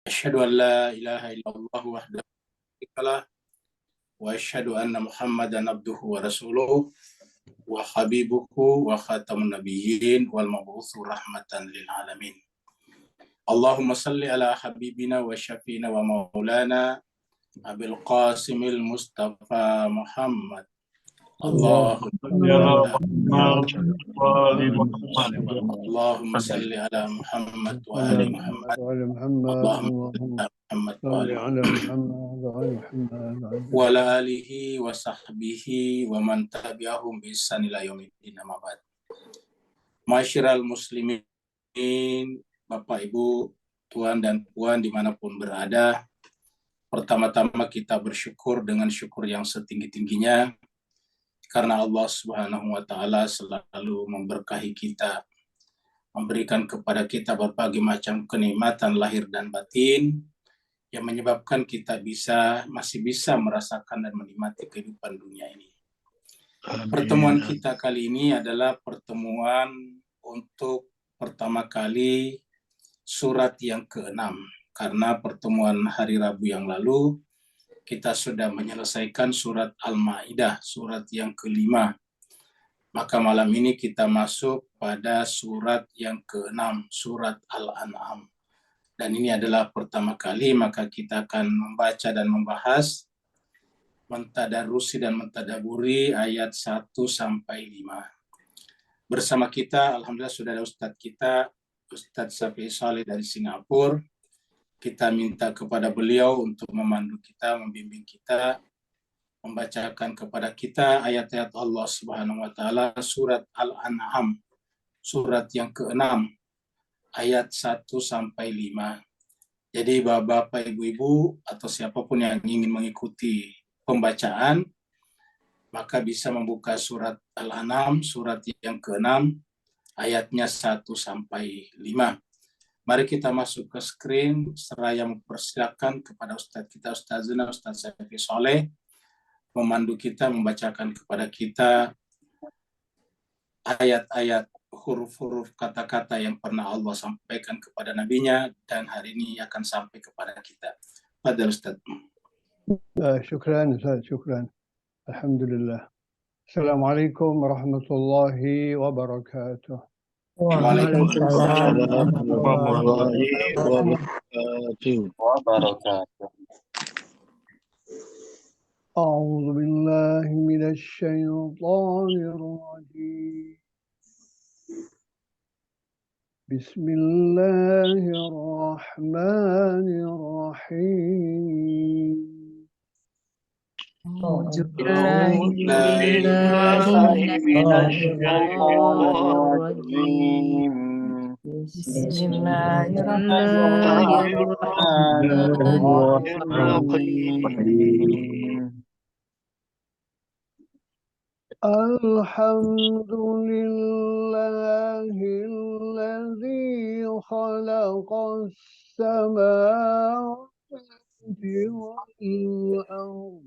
Asyhadu an la ilaha illallah wahdahu la syarika lah wa asyhadu anna Muhammadan abduhu wa rasuluh wa habibuhu wa khatamun nabiyyin wal mab'utsu rahmatan lil alamin. Allahumma salli ala habibina wa syafiina wa maulana Abil Qasimil Mustafa Muhammad. Allahumma salli ala Muhammad wa ali Muhammad. Allahumma Muhammad wa ali Muhammad wa ala alihi wa sahbihi wa man tabi'ahum bi ihsan ila yaumiddin, amma ba'd. Masyiral muslimin, Bapak Ibu, Tuan dan Puan dimanapun berada, pertama-tama kita bersyukur dengan syukur yang setinggi-tingginya karena Allah Subhanahu wa Ta'ala selalu memberkahi kita, memberikan kepada kita berbagai macam kenikmatan lahir dan batin yang menyebabkan kita masih bisa merasakan dan menikmati kehidupan dunia ini. Pertemuan kita kali ini adalah pertemuan untuk pertama kali surat yang ke-6, karena pertemuan hari Rabu yang lalu kita sudah menyelesaikan surat Al-Maidah, surat yang ke-5. Maka malam ini kita masuk pada surat yang ke-6, surat Al-An'am. Dan ini adalah pertama kali, maka kita akan membaca dan membahas, mentadarusi dan mentadaburi ayat 1 sampai 5. Bersama kita, alhamdulillah sudah ada Ustadz kita, Ustadz Syafi'i Saleh dari Singapura. Kita minta kepada beliau untuk memandu kita, membimbing kita, membacakan kepada kita ayat-ayat Allah Subhanahu wa Ta'ala, surat Al-An'am, surat yang ke-6, ayat 1 sampai 5. Jadi Bapak, Ibu-ibu, atau siapapun yang ingin mengikuti pembacaan, maka bisa membuka surat Al-An'am, surat yang ke-6, ayatnya 1 sampai 5. Mari kita masuk ke screen, seraya mempersilakan kepada Ustadz kita, Ustazuna, Ustadz Syafi'i Saleh, memandu kita, membacakan kepada kita ayat-ayat, huruf-huruf kata-kata yang pernah Allah sampaikan kepada Nabi-Nya, dan hari ini akan sampai kepada kita. Fadhal Ustadz. Syukran Ustaz, syukran. Alhamdulillah. Assalamualaikum warahmatullahi wabarakatuh. Waalaikumsalam warahmatullahi wabarakatuh. A'udzu billahi minasy syaithanir rajim. Bismillahirrahmanirrahim. Alhamdulillahilladzi khalaqas samawati wal ardh.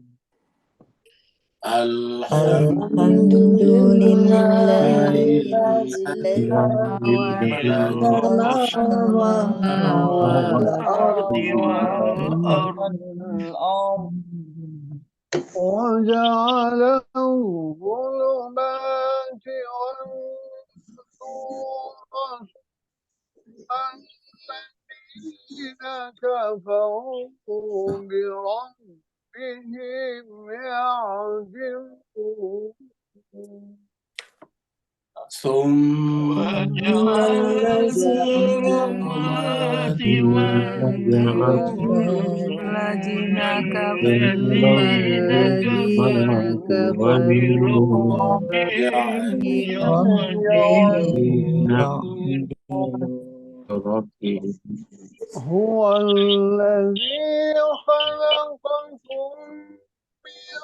Alhamdulillahilladzi وجعل الظلمات والنور الذين كفروا بربهم يعدلون ثم الذين هو الذي خلقكم من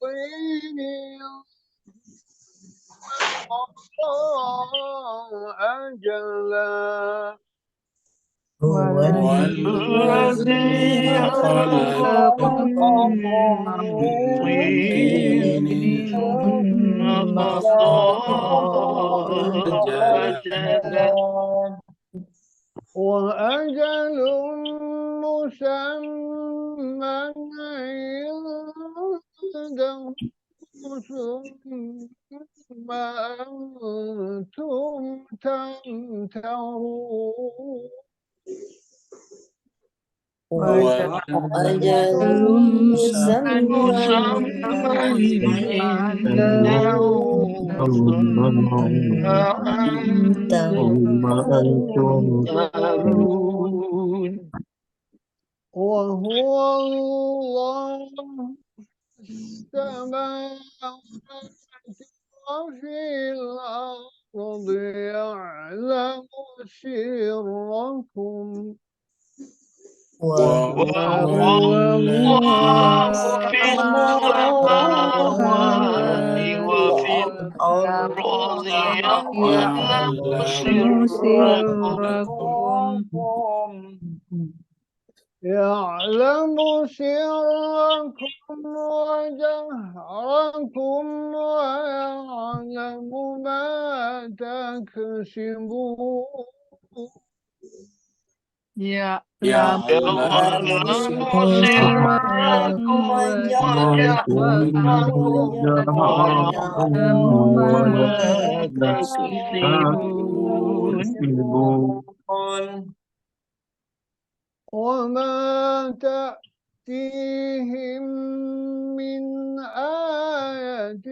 طين أجلا هو الذي خلقكم من طين ثم قضى أجلا وأجل مسمى عنده ثم أنتم تمترون وأجل مسمى عنده ثم أنتم تمترون وهو الله السماوات وفي الأرض يعلم سركم وهو الله في السماوات وفي الأرض يعلم سركم يعلم سركم وجهركم ويعلم ما تكسبون يعلم سركم وجهركم ويعلم ما تكسبون وما تأتيهم من آية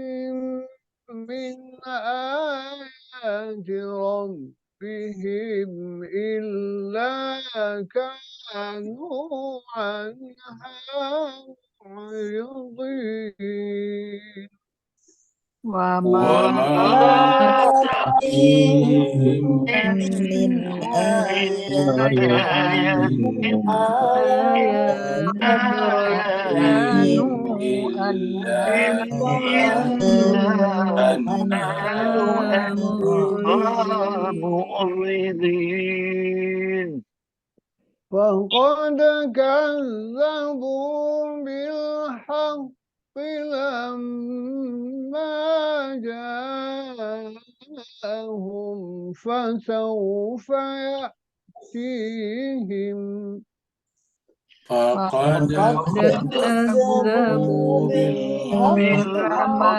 من آيات ربهم إلا كانوا عنها معرضين وما تأتيهم من آية فقد كذبوا بالحق لما جاءهم فسوف يأتيهم فقد كذبوا بالحق لما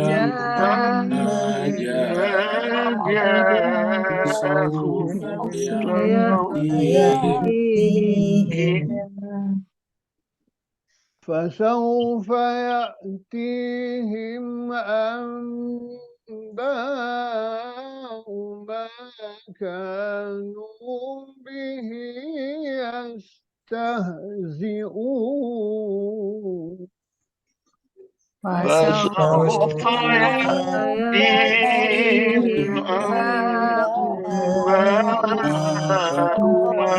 جاءهم سوف يأتيهم فسوف يأتيهم أنباء ما كانوا به يستهزئون فسوف يأتيهم أنباء ما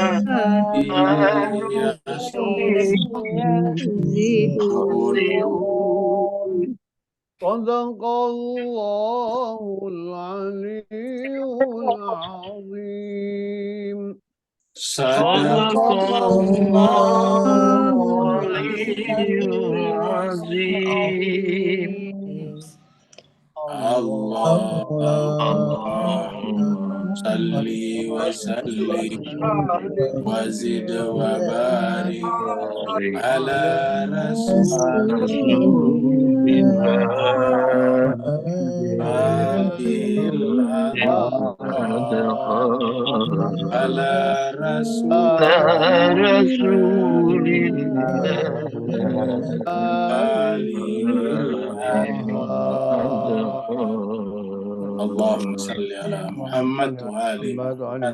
كانوا يستهزئون صدق الله العلي العظيم صدق الله العلي العظيم اللهم صل وسلم وزد وبارك على رسول على رسول اللهم صل على محمد وآل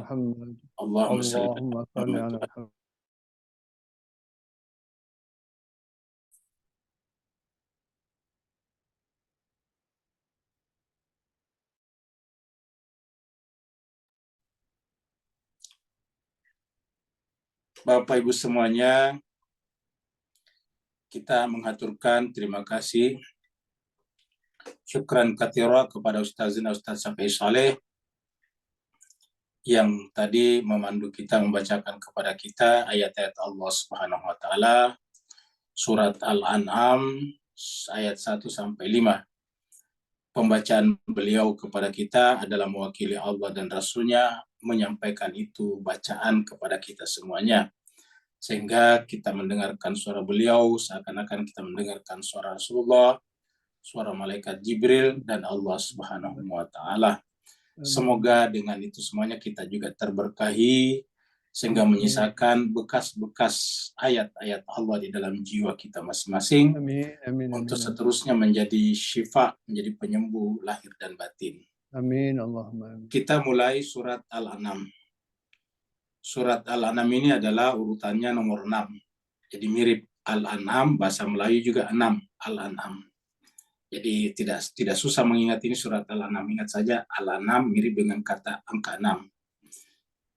محمد اللهم صل على محمد. Bapak Ibu semuanya, kita mengaturkan terima kasih syukran katsira kepada Ustazina Ustaz Syafi'i Saleh yang tadi memandu kita, membacakan kepada kita ayat-ayat Allah Subhanahu wa taala surat Al-An'am ayat 1 sampai 5. pembacaan beliau kepada kita adalah mewakili Allah dan Rasul-Nya menyampaikan itu bacaan kepada kita semuanya. Sehingga kita mendengarkan suara beliau seakan-akan kita mendengarkan suara Rasulullah, suara malaikat Jibril, dan Allah Subhanahu wa Ta'ala. Semoga dengan itu semuanya kita juga terberkahi sehingga menyisakan bekas-bekas ayat-ayat Allah di dalam jiwa kita masing-masing untuk seterusnya menjadi syifa, menjadi penyembuh lahir dan batin. Amin Allahumma. Kita mulai surat Al-An'am. Surat Al-An'am ini adalah urutannya nomor 6. Jadi mirip Al-An'am, bahasa Melayu juga 6, Al-An'am. Jadi tidak susah mengingat ini surat Al-An'am. Ingat saja Al-An'am mirip dengan kata angka 6.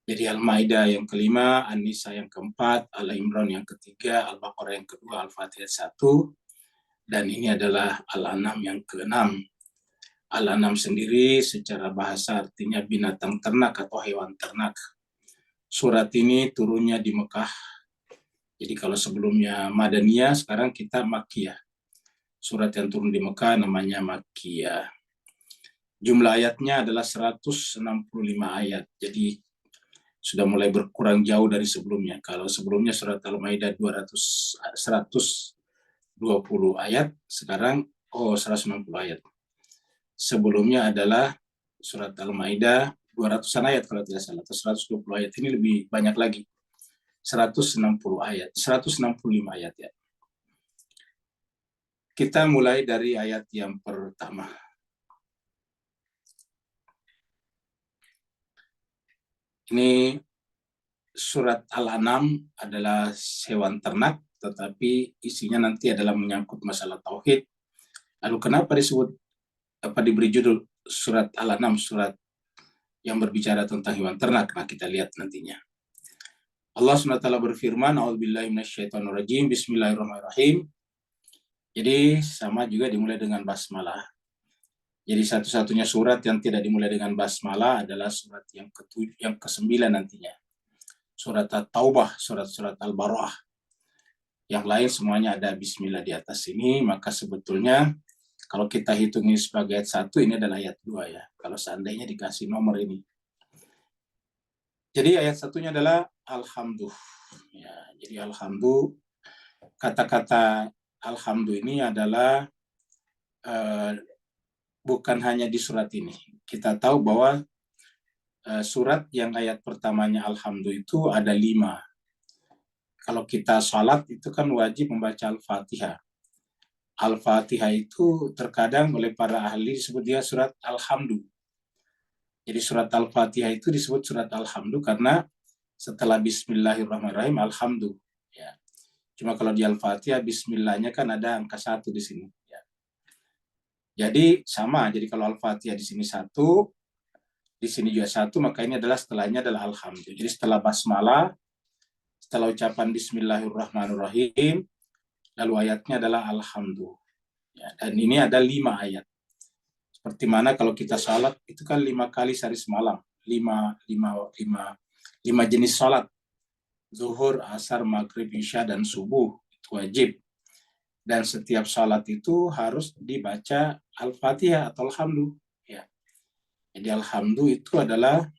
Jadi Al-Maidah yang kelima, An-Nisa yang keempat, Al-Imran yang ketiga, Al-Baqarah yang kedua, Al-Fatihah 1, dan ini adalah Al-An'am yang keenam. Al-An'am sendiri secara bahasa artinya binatang ternak atau hewan ternak. Surat ini turunnya di Mekah. Jadi kalau sebelumnya Madaniyah, sekarang kita Makkiyah. Surat yang turun di Mekah namanya Makkiyah. Jumlah ayatnya adalah 165 ayat. Jadi sudah mulai berkurang jauh dari sebelumnya. Kalau sebelumnya surat Al-Maidah 120 ayat, sekarang 160 ayat. Sebelumnya adalah surat Al-Maidah 200-an ayat kalau tidak salah, atau 120 ayat. Ini lebih banyak lagi. 160 ayat, 165 ayat ya. Kita mulai dari ayat yang pertama. Ini surat Al-An'am adalah hewan ternak, tetapi isinya nanti adalah menyangkut masalah tauhid. Lalu kenapa diberi judul surat Al-An'am, surat yang berbicara tentang hewan ternak? Nah, kita lihat nantinya. Allah SWT berfirman, A'udzubillahi minasyaitonirrajim, Bismillahirrahmanirrahim. Jadi sama juga dimulai dengan basmalah. Jadi satu-satunya surat yang tidak dimulai dengan basmalah adalah surat yang ke-9 nantinya. Surat At-Taubah, surat-surat Al-Bara'ah. Yang lain semuanya ada bismillah di atas ini, maka sebetulnya kalau kita hitung ini sebagai ayat 1, ini adalah ayat 2 ya. Kalau seandainya dikasih nomor ini. Jadi ayat 1-nya adalah Alhamdulillah. Ya, jadi Alhamdulillah, kata-kata Alhamdulillah ini adalah bukan hanya di surat ini. Kita tahu bahwa surat yang ayat pertamanya Alhamdulillah itu ada 5. Kalau kita sholat itu kan wajib membaca Al-Fatihah. Al-Fatihah itu terkadang oleh para ahli disebut dia surat Alhamdulillah. Jadi surat Al-Fatihah itu disebut surat Alhamdulillah karena setelah Bismillahirrahmanirrahim Alhamdulillah. Ya. Cuma kalau di Al-Fatihah Bismillahnya kan ada angka 1 di sini. Ya. Jadi sama. Jadi kalau Al-Fatihah di sini 1, di sini juga 1, maka ini adalah setelahnya adalah Alhamdulillah. Jadi setelah basmalah, setelah ucapan Bismillahirrahmanirrahim, lalu ayatnya adalah Alhamdulillah. Ya, dan ini ada 5 ayat. Seperti mana kalau kita salat, itu kan 5 kali sehari semalam. 5 jenis salat. Zuhur, asar, maghrib, isya, dan subuh. Itu wajib. Dan setiap salat itu harus dibaca Al-Fatihah atau Alhamdulillah. Ya. Jadi Alhamdulillah itu adalah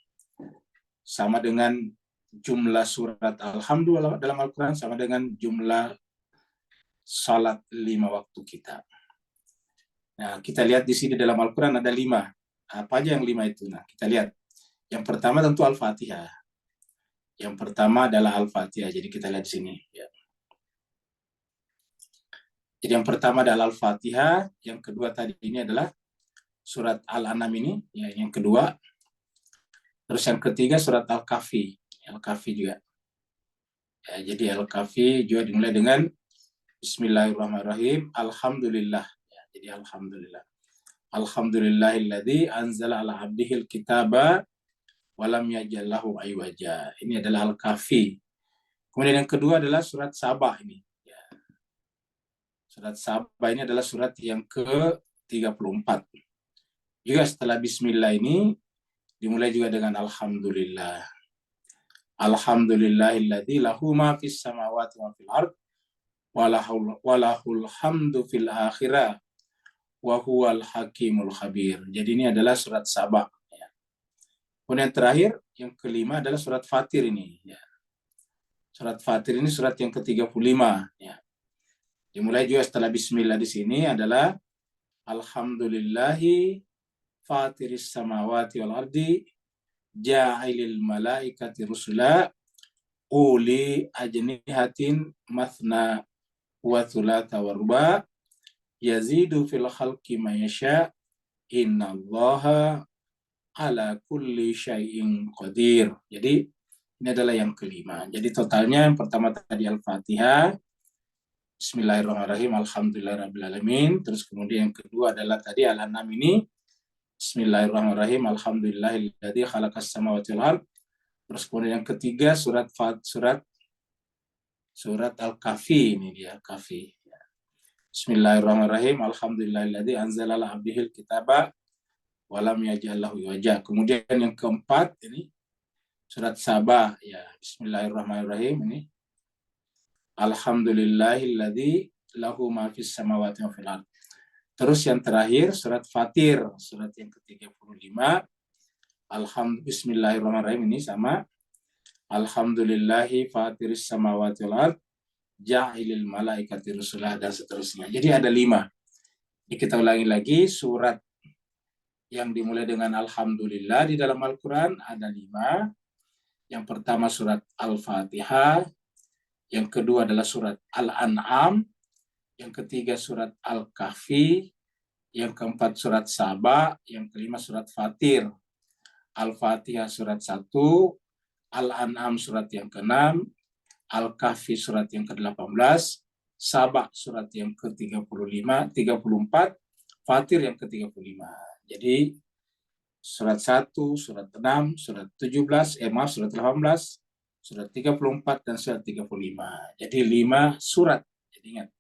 sama dengan jumlah surat Alhamdulillah dalam Al-Quran, sama dengan jumlah salat 5 waktu kita. Nah, kita lihat di sini dalam Al-Quran ada 5. Apa aja yang 5 itu? Nah, kita lihat. Yang pertama tentu Al-Fatihah. Yang pertama adalah Al-Fatihah. Jadi kita lihat di sini. Ya. Jadi yang pertama adalah Al-Fatihah. Yang kedua tadi ini adalah surat Al-An'am ini. Ya, yang kedua. Terus yang ketiga surat Al-Kahfi. Al-Kahfi juga. Ya, jadi Al-Kahfi juga dimulai dengan Bismillahirrahmanirrahim. Alhamdulillah. Ya, jadi Alhamdulillah. Alhamdulillahilladzi anzala ala abdihil kitaba walam yajallahu aywaja. Ini adalah Al-Kahfi. Kemudian yang kedua adalah surat Sabah ini. Ya. Surat Sabah ini adalah surat yang ke-34. Juga setelah Bismillah ini dimulai juga dengan Alhamdulillah. Alhamdulillahilladzi lahu ma fis samawati wa fil ard walahul hamdu fil akhirah wa huwal hakimul khabir. Jadi ini adalah surat Saba. Ya. Kemudian yang terakhir, yang kelima adalah surat Fatir ini. Ya. Surat Fatir ini surat yang ke-35. Ya. Dimulai juga setelah Bismillah di sini adalah Alhamdulillahi fatiris samawati wal ardi ja'ilil malaikati rusula uli ajnihatin mathna wa thulatha wa ruba yazidu fil khalqi ma yasha innallaha ala kulli syai'in qadir. Jadi ini adalah yang kelima. Jadi totalnya yang pertama tadi Al-Fatihah, Bismillahirrahmanirrahim, Alhamdulillahirrabbilalamin. Terus kemudian yang kedua adalah tadi Al-An'am ini, Bismillahirrahmanirrahim, Alhamdulillahilladzi khalaqas samawati wal ard. Terus kemudian yang ketiga surat Al-Kahfi, ini dia Kahfi. Bismillahirrahmanirrahim, Alhamdulillahilladzi anzala ala abdihil kitaba wa lam yaj'al lahu iwaja. Kemudian yang keempat ini surat Saba, ya. Bismillahirrahmanirrahim, ini Alhamdulillahilladzi lahu ma fis samawati wa fil ard. Terus yang terakhir surat Fatir, surat yang ke-35. Bismillahirrahmanirrahim, ini sama. Alhamdulillahi fatiris samawati wal ard ja'ilil malaikati rusulah, dan seterusnya. Jadi ada 5. Jadi kita ulangi lagi, surat yang dimulai dengan Alhamdulillah di dalam Al-Quran ada 5. Yang pertama surat Al-Fatihah, yang kedua adalah surat Al-An'am, yang ketiga surat Al-Kahfi, yang keempat surat Saba, yang kelima surat Fatir. Al-Fatihah surat 1, Al-An'am surat yang ke-6, Al-Kahfi surat yang ke-18, Saba surat yang ke-34, Fatir yang ke-35. Jadi surat 1, surat 6, surat 17, surat 18, surat 34, dan surat 35. Jadi 5 surat. Jadi ingat,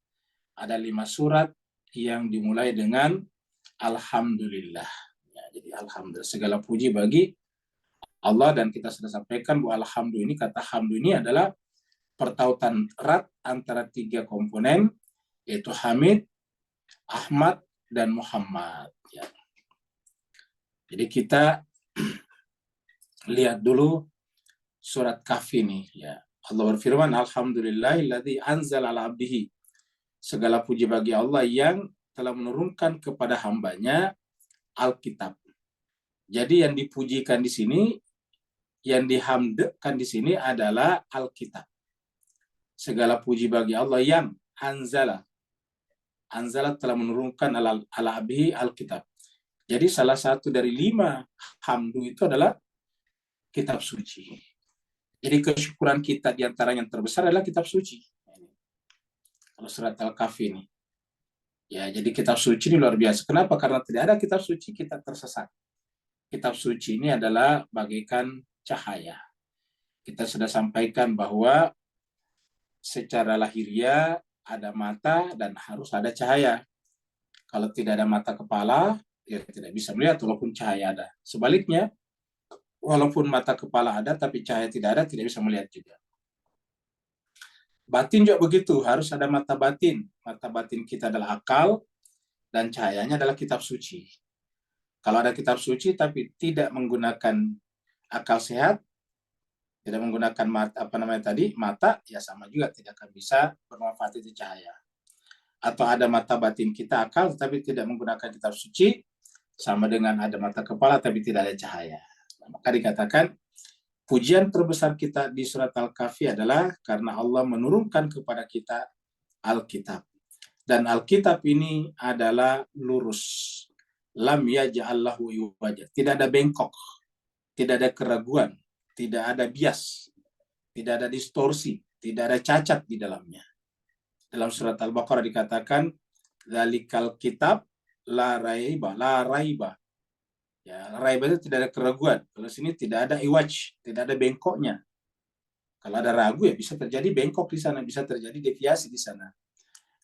ada 5 surat yang dimulai dengan Alhamdulillah. Ya, jadi Alhamdulillah. Segala puji bagi Allah, dan kita sudah sampaikan bahwa Alhamdulillah ini, kata hamdu ini adalah pertautan erat antara 3 komponen, yaitu Hamid, Ahmad, dan Muhammad. Ya. Jadi kita lihat dulu surat Kahfi ini. Ya. Allah berfirman, Alhamdulillahilladzi anzala ala abdihi. Segala puji bagi Allah yang telah menurunkan kepada hambanya Alkitab. Jadi yang dipujikan di sini, yang dihamdkan di sini adalah Alkitab. Segala puji bagi Allah yang anzala telah menurunkan ala abdihi Alkitab. Jadi salah satu dari 5 hamdu itu adalah kitab suci. Jadi kesyukuran kita diantara yang terbesar adalah kitab suci. Kalau surat Al-Kahfi ini. Ya, jadi kitab suci ini luar biasa. Kenapa? Karena tidak ada kitab suci kita tersesat. Kitab suci ini adalah bagaikan cahaya. Kita sudah sampaikan bahwa secara lahiriah ada mata dan harus ada cahaya. Kalau tidak ada mata kepala, ya tidak bisa melihat walaupun cahaya ada. Sebaliknya, walaupun mata kepala ada tapi cahaya tidak ada, tidak bisa melihat juga. Batin juga begitu, harus ada mata batin. Mata batin kita adalah akal, dan cahayanya adalah kitab suci. Kalau ada kitab suci tapi tidak menggunakan akal sehat, tidak menggunakan mata, ya sama juga tidak akan bisa bermanfaat itu cahaya. Atau ada mata batin kita akal tapi tidak menggunakan kitab suci, sama dengan ada mata kepala tapi tidak ada cahaya. Nah, maka dikatakan pujian terbesar kita di surat Al-Kahfi adalah karena Allah menurunkan kepada kita Alkitab. Dan Alkitab ini adalah lurus. Lam yaj'al lahu iwaja. Tidak ada bengkok, tidak ada keraguan, tidak ada bias, tidak ada distorsi, tidak ada cacat di dalamnya. Dalam surat Al-Baqarah dikatakan, "Dzalikal kitab la raiba." Ya, raiba itu tidak ada keraguan. Kalau sini tidak ada iwaj, tidak ada bengkoknya. Kalau ada ragu ya bisa terjadi bengkok di sana, bisa terjadi deviasi di sana.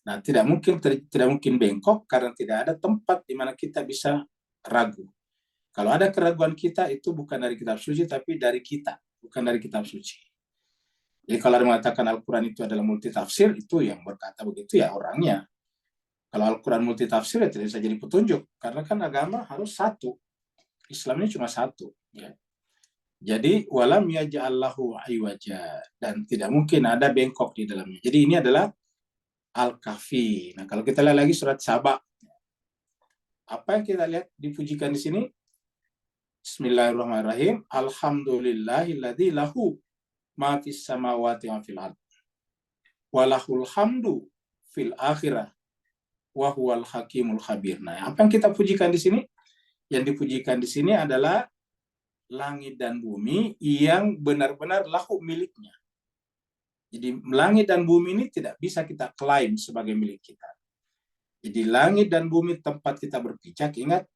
Nah, tidak mungkin bengkok karena tidak ada tempat di mana kita bisa ragu. Kalau ada keraguan kita itu bukan dari kitab suci tapi dari kita, bukan dari kitab suci. Jadi kalau ada mengatakan Al-Quran itu adalah multi tafsir, itu yang berkata begitu ya orangnya. Kalau Al-Quran multitafsir ya tidak bisa jadi petunjuk, karena kan agama harus satu. Islam ini cuma satu. Ya. Jadi walam yaj'allahu iwaja, dan tidak mungkin ada bengkok di dalamnya. Jadi ini adalah Al-Kahfi. Nah, kalau kita lihat lagi surat Saba, apa yang kita lihat dipujikan di sini? Bismillahirrahmanirrahim. Alhamdulillahilladzi lahu ma fis samawati wa fil ard. Walahul hamdu fil akhirah wa huwal hakimul khabir. Nah, apa yang kita pujikan di sini? Yang dipujikan di sini adalah langit dan bumi yang benar-benar lahu miliknya. Jadi langit dan bumi ini tidak bisa kita klaim sebagai milik kita. Jadi langit dan bumi tempat kita berpijak, ingat,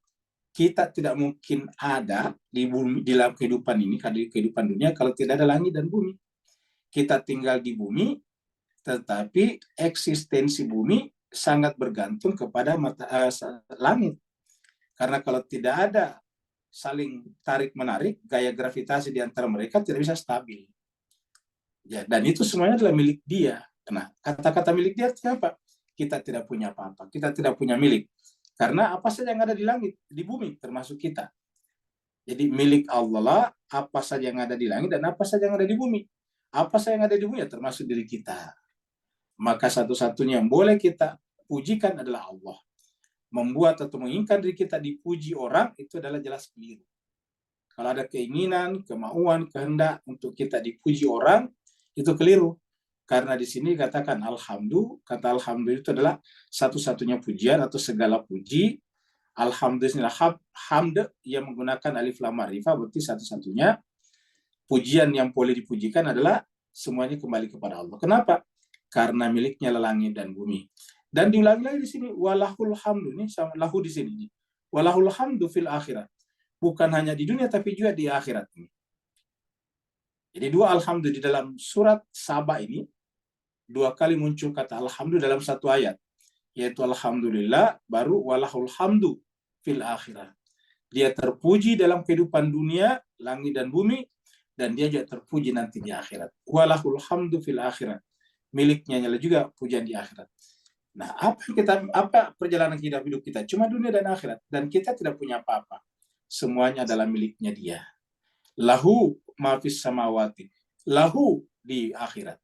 kita tidak mungkin ada di bumi, di dalam kehidupan ini, di kehidupan dunia, kalau tidak ada langit dan bumi. Kita tinggal di bumi, tetapi eksistensi bumi sangat bergantung kepada langit. Karena kalau tidak ada saling tarik-menarik, gaya gravitasi di antara mereka tidak bisa stabil. Ya, dan itu semuanya adalah milik dia. Nah, kata-kata milik dia artinya apa? Kita tidak punya apa-apa, kita tidak punya milik. Karena apa saja yang ada di langit, di bumi, termasuk kita. Jadi milik Allah, apa saja yang ada di langit dan apa saja yang ada di bumi. Apa saja yang ada di bumi, ya termasuk diri kita. Maka satu-satunya yang boleh kita pujikan adalah Allah. Membuat atau menginginkan diri kita dipuji orang, itu adalah jelas keliru. Kalau ada keinginan, kemauan, kehendak untuk kita dipuji orang, itu keliru. Karena di sini katakan alhamdulillah, kata alhamdulillah itu adalah satu-satunya pujian atau segala puji. Alhamdulillah, hamd yang menggunakan alif lam ma'rifah berarti satu-satunya pujian yang boleh dipujikan adalah semuanya kembali kepada Allah. Kenapa? Karena miliknya langit dan bumi. Dan diulangi lagi di sini, walahul hamdu, ini sama lahu di sini. Walahul hamdu fil akhirat. Bukan hanya di dunia tapi juga di akhirat ini. Jadi dua alhamdulillah di dalam surat Saba ini, dua kali muncul kata alhamdulillah dalam satu ayat. Yaitu alhamdulillah, baru walahul hamdu fil akhirat. Dia terpuji dalam kehidupan dunia, langit dan bumi, dan dia juga terpuji nanti di akhirat. Walahul hamdu fil akhirat. Miliknya juga pujian di akhirat. Nah, apa perjalanan hidup kita? Cuma dunia dan akhirat, dan kita tidak punya apa-apa. Semuanya adalah miliknya dia. Lahu ma fis samawati. Lahu di akhirat.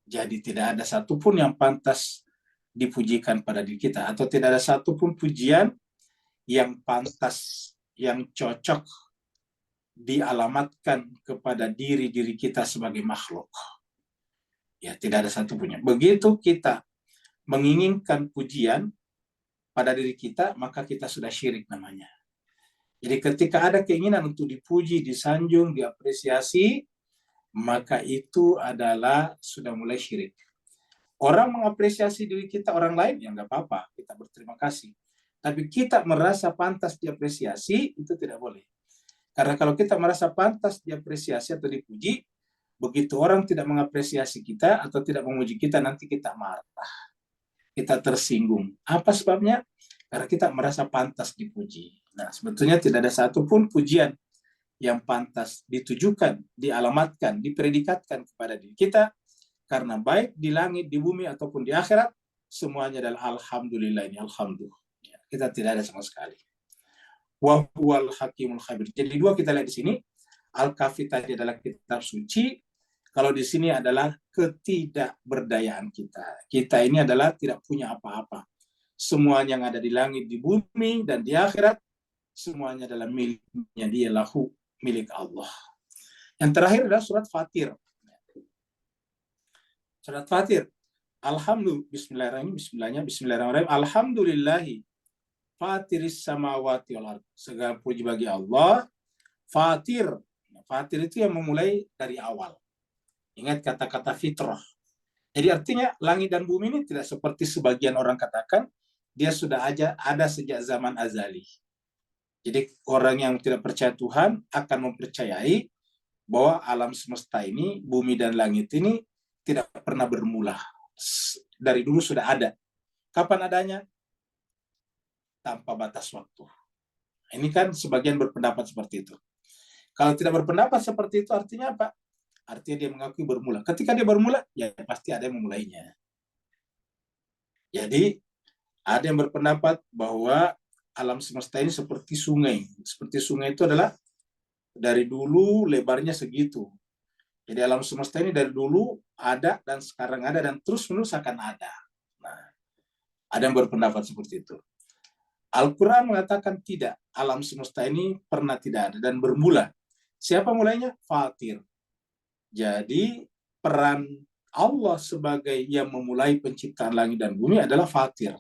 Jadi tidak ada satupun yang pantas dipujikan pada diri kita, atau tidak ada satupun pujian yang pantas, yang cocok dialamatkan kepada diri-diri kita sebagai makhluk. Ya, tidak ada satupun. Begitu kita menginginkan pujian pada diri kita, maka kita sudah syirik namanya. Jadi ketika ada keinginan untuk dipuji, disanjung, diapresiasi, maka itu adalah sudah mulai syirik. Orang mengapresiasi diri kita, orang lain, ya nggak apa-apa, kita berterima kasih. Tapi kita merasa pantas diapresiasi, itu tidak boleh. Karena kalau kita merasa pantas diapresiasi atau dipuji, begitu orang tidak mengapresiasi kita atau tidak memuji kita, nanti kita marah. Kita tersinggung. Apa sebabnya? Karena kita merasa pantas dipuji. Nah, sebetulnya tidak ada satupun pujian yang pantas ditujukan, dialamatkan, dipredikatkan kepada diri kita, karena baik di langit, di bumi, ataupun di akhirat, semuanya adalah alhamdulillah ini, alhamdulillah. Kita tidak ada sama sekali. Wa huwal hakimul khabir. Jadi dua kita lihat di sini, Al-Kahfi tadi adalah kitab suci, kalau di sini adalah ketidakberdayaan kita. Kita ini adalah tidak punya apa-apa. Semua yang ada di langit, di bumi, dan di akhirat, semuanya adalah miliknya dia, lahu, milik Allah. Yang terakhir adalah surat Fatir. Surat Fatir. Bismillahirrahmanirrahim. Alhamdulillahi fatiris samawati wal ardh. Segala puji bagi Allah. Fatir. Fatir itu yang memulai dari awal. Ingat kata-kata fitrah. Jadi artinya langit dan bumi ini tidak seperti sebagian orang katakan, dia sudah ada sejak zaman azali. Jadi orang yang tidak percaya Tuhan akan mempercayai bahwa alam semesta ini, bumi dan langit ini tidak pernah bermula. Dari dulu sudah ada. Kapan adanya? Tanpa batas waktu. Ini kan sebagian berpendapat seperti itu. Kalau tidak berpendapat seperti itu artinya apa? Artinya dia mengakui bermula. Ketika dia bermula, ya pasti ada yang memulainya. Jadi Ada yang berpendapat bahwa alam semesta ini seperti sungai. Seperti sungai itu adalah dari dulu lebarnya segitu. Jadi alam semesta ini dari dulu ada dan sekarang ada dan terus menerus akan ada. Nah, ada yang berpendapat seperti itu. Al-Quran mengatakan tidak. Alam semesta ini pernah tidak ada dan bermula. Siapa mulainya? Fatir. Jadi peran Allah sebagai yang memulai penciptaan langit dan bumi adalah Fatir.